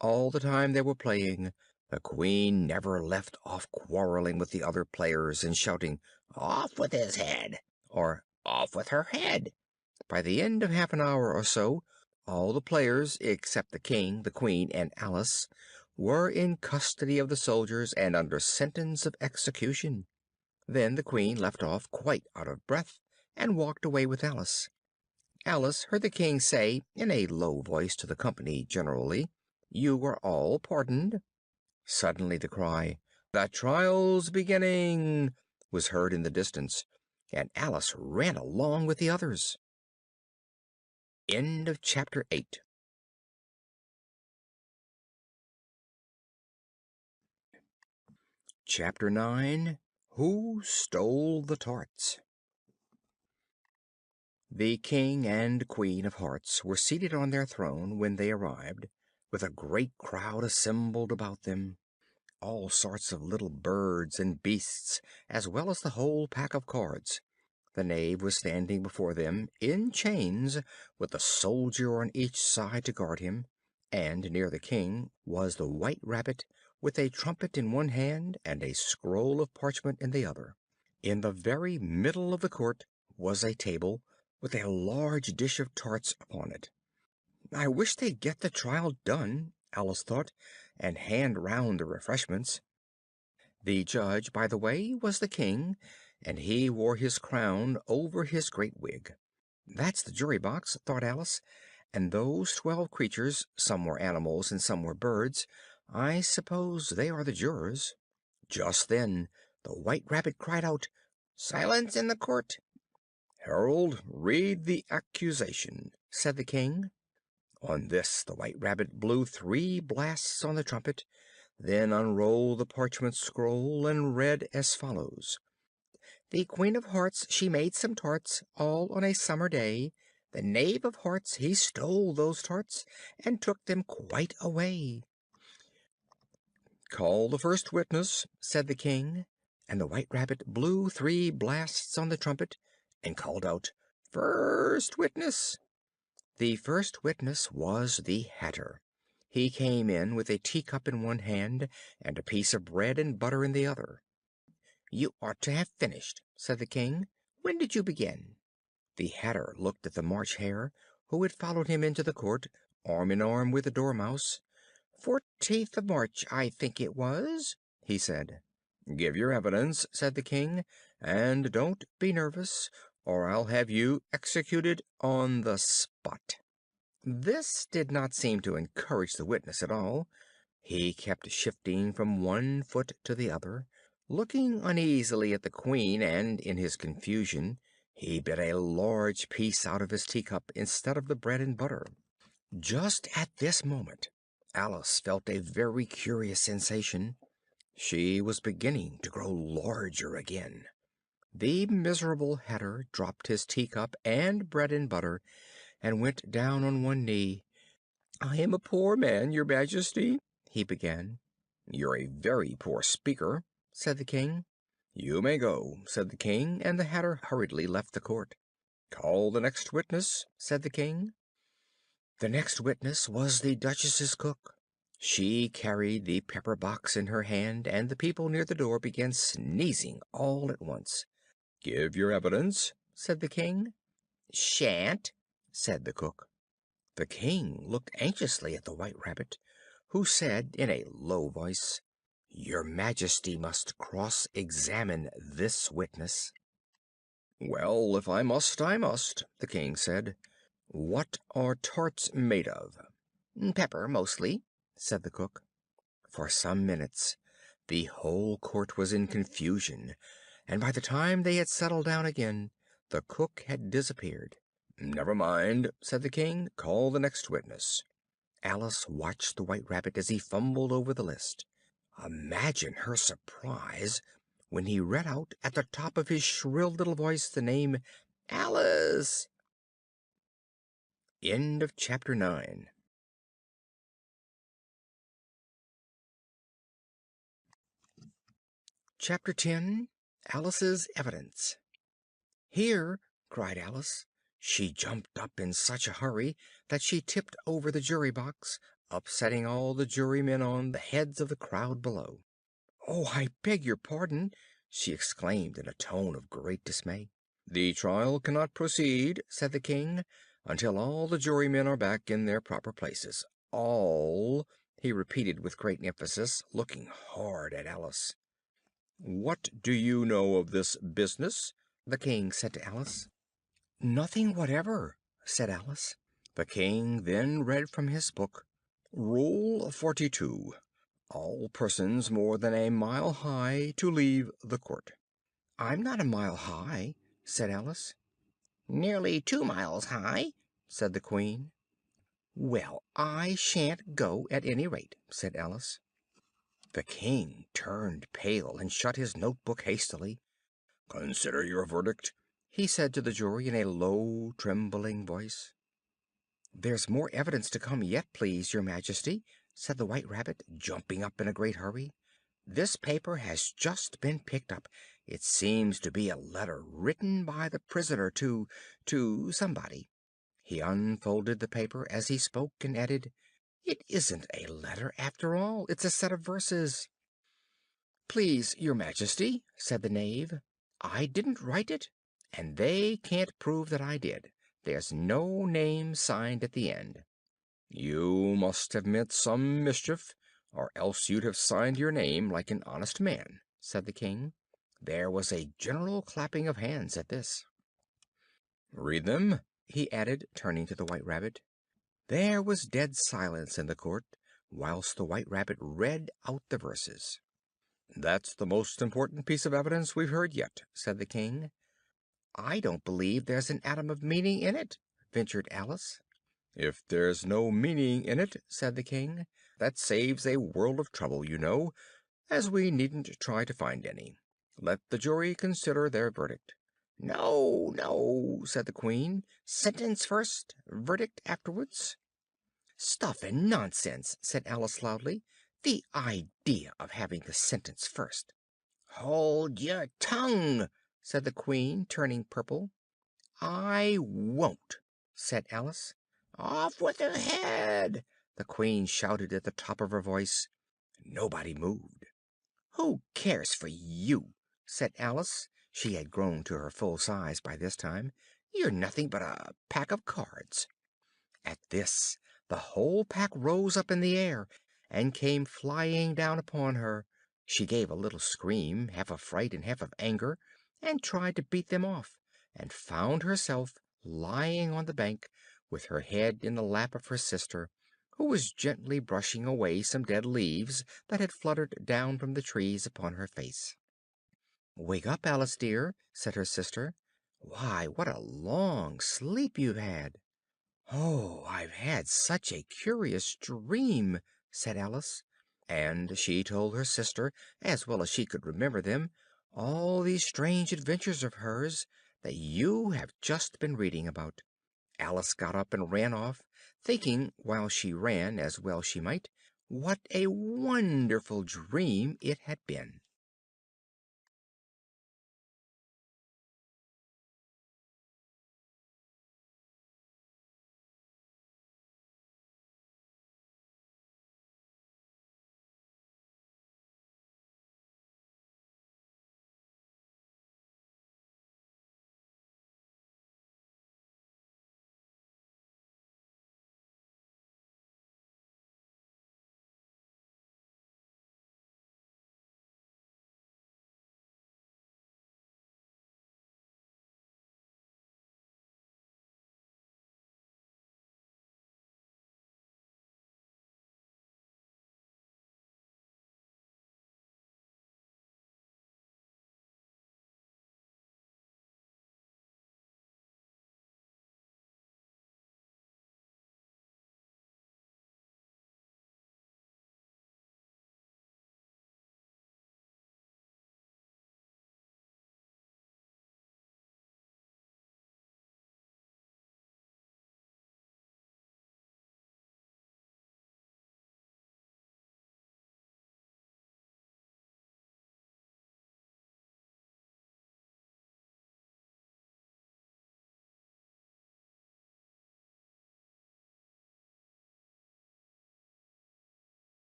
All the time they were playing, the Queen never left off quarreling with the other players, and shouting, "Off with his head!" or "Off with her head!" By the end of half an hour or so, all the players, except the King, the Queen, and Alice, were in custody of the soldiers and under sentence of execution. Then the Queen left off, quite out of breath, and walked away with Alice. Alice heard the King say, in a low voice to the company generally, "You are all pardoned." Suddenly the cry, "The trial's beginning!" was heard in the distance, and Alice ran along with the others. Chapter 8. Chapter 9. Who Stole the Tarts? The King and Queen of Hearts were seated on their throne when they arrived, with a great crowd assembled about them. All sorts of little birds and beasts, as well as the whole pack of cards. The knave was standing before them, in chains, with a soldier on each side to guard him, and near the King was the White Rabbit, with a trumpet in one hand and a scroll of parchment in the other. In the very middle of the court was a table, with a large dish of tarts upon it. "I wish they'd get the trial done," Alice thought, "and hand round the refreshments." The judge, by the way, was the King, and he wore his crown over his great wig. "That's the jury box," thought Alice, "and those 12 creatures, some were animals and some were birds, I suppose they are the jurors." Just then the White Rabbit cried out, "Silence in the court!" "Herald, read the accusation," said the King. On this the White Rabbit blew 3 blasts on the trumpet, then unrolled the parchment scroll, and read as follows: "The Queen of Hearts, she made some tarts, all on a summer day. The Knave of Hearts, he stole those tarts, and took them quite away." "Call the first witness," said the King, and the White Rabbit blew 3 blasts on the trumpet, and called out, "First witness." The first witness was the Hatter. He came in with a teacup in one hand and a piece of bread and butter in the other. "You ought to have finished," said the King. "When did you begin?" The Hatter looked at the March Hare, who had followed him into the court, arm in arm with the Dormouse. "14th of March, I think it was," he said. "Give your evidence," said the King, "and don't be nervous, or I'll have you executed on the spot." This did not seem to encourage the witness at all. He kept shifting from one foot to the other, looking uneasily at the Queen, and in his confusion he bit a large piece out of his teacup instead of the bread and butter. Just at this moment Alice felt a very curious sensation. She was beginning to grow larger again. The miserable Hatter dropped his teacup and bread and butter, and went down on one knee. "I am a poor man, your Majesty," he began. "You're a very poor speaker," said the King. "You may go," said the King, and the Hatter hurriedly left the court. "Call the next witness," said the King. The next witness was the Duchess's cook. She carried the pepper box in her hand, and the people near the door began sneezing all at once. "Give your evidence," said the King. "Shan't," said the cook. The King looked anxiously at the White Rabbit, who said in a low voice, "Your Majesty must cross examine this witness." "Well, if I must, I must," the King said. "What are tarts made of?" "Pepper, mostly," said the cook. For some minutes the whole court was in confusion, and by the time they had settled down again, the cook had disappeared. "Never mind," said the King. "Call the next witness." Alice watched the White Rabbit as he fumbled over the list. Imagine her surprise when he read out at the top of his shrill little voice the name Alice. End of chapter 9. Chapter 10. Alice's Evidence. "Here!" cried Alice. She jumped up in such a hurry that she tipped over the jury box, upsetting all the jurymen on the heads of the crowd below. "Oh, I beg your pardon!" she exclaimed in a tone of great dismay. "The trial cannot proceed," said the King, "until all the jurymen are back in their proper places. All," he repeated with great emphasis, looking hard at Alice. "What do you know of this business?" the King said to Alice. "Nothing whatever," said Alice. The King then read from his book: "Rule 42. All persons more than a mile high to leave the court." "I'm not a mile high," said Alice. "Nearly 2 miles high," said the Queen. "Well, I shan't go, at any rate," said Alice. The King turned pale and shut his notebook hastily. "Consider your verdict," he said to the jury in a low, trembling voice. "There's more evidence to come yet, please, your Majesty," said the White Rabbit, jumping up in a great hurry. "This paper has just been picked up. It seems to be a letter written by the prisoner to somebody." He unfolded the paper as he spoke, and added, "It isn't a letter, after all. It's a set of verses." "Please, your Majesty," said the Knave, "I didn't write it, and they can't prove that I did. There's no name signed at the end." "You must have meant some mischief, or else you'd have signed your name like an honest man," said the King. There was a general clapping of hands at this. "Read them," he added, turning to the White Rabbit. There was dead silence in the court whilst the White Rabbit read out the verses. "That's the most important piece of evidence we've heard yet," said the King. "I don't believe there's an atom of meaning in it," ventured Alice. "If there's no meaning in it," said the King, "that saves a world of trouble, you know, as we needn't try to find any. Let the jury consider their verdict." "No, no," said the Queen. "Sentence first, verdict afterwards." "Stuff and nonsense!" said Alice loudly. "The idea of having the sentence first!" "Hold your tongue!" said the Queen, turning purple. "I won't," said Alice. "Off with her head!" The Queen shouted at the top of her voice. Nobody moved. "Who cares for you?" said Alice. She had grown to her full size by this time. "You're nothing but a pack of cards." At this the whole pack rose up in the air, and came flying down upon her. She gave a little scream, half of fright and half of anger, and tried to beat them off, and found herself lying on the bank, with her head in the lap of her sister, who was gently brushing away some dead leaves that had fluttered down from the trees upon her face. "Wake up, Alice dear," said her sister. "Why, what a long sleep you've had!" "Oh, I've had such a curious dream!" said Alice. And she told her sister, as well as she could remember them, all these strange adventures of hers that you have just been reading about. Alice got up and ran off, thinking, while she ran, as well she might, what a wonderful dream it had been.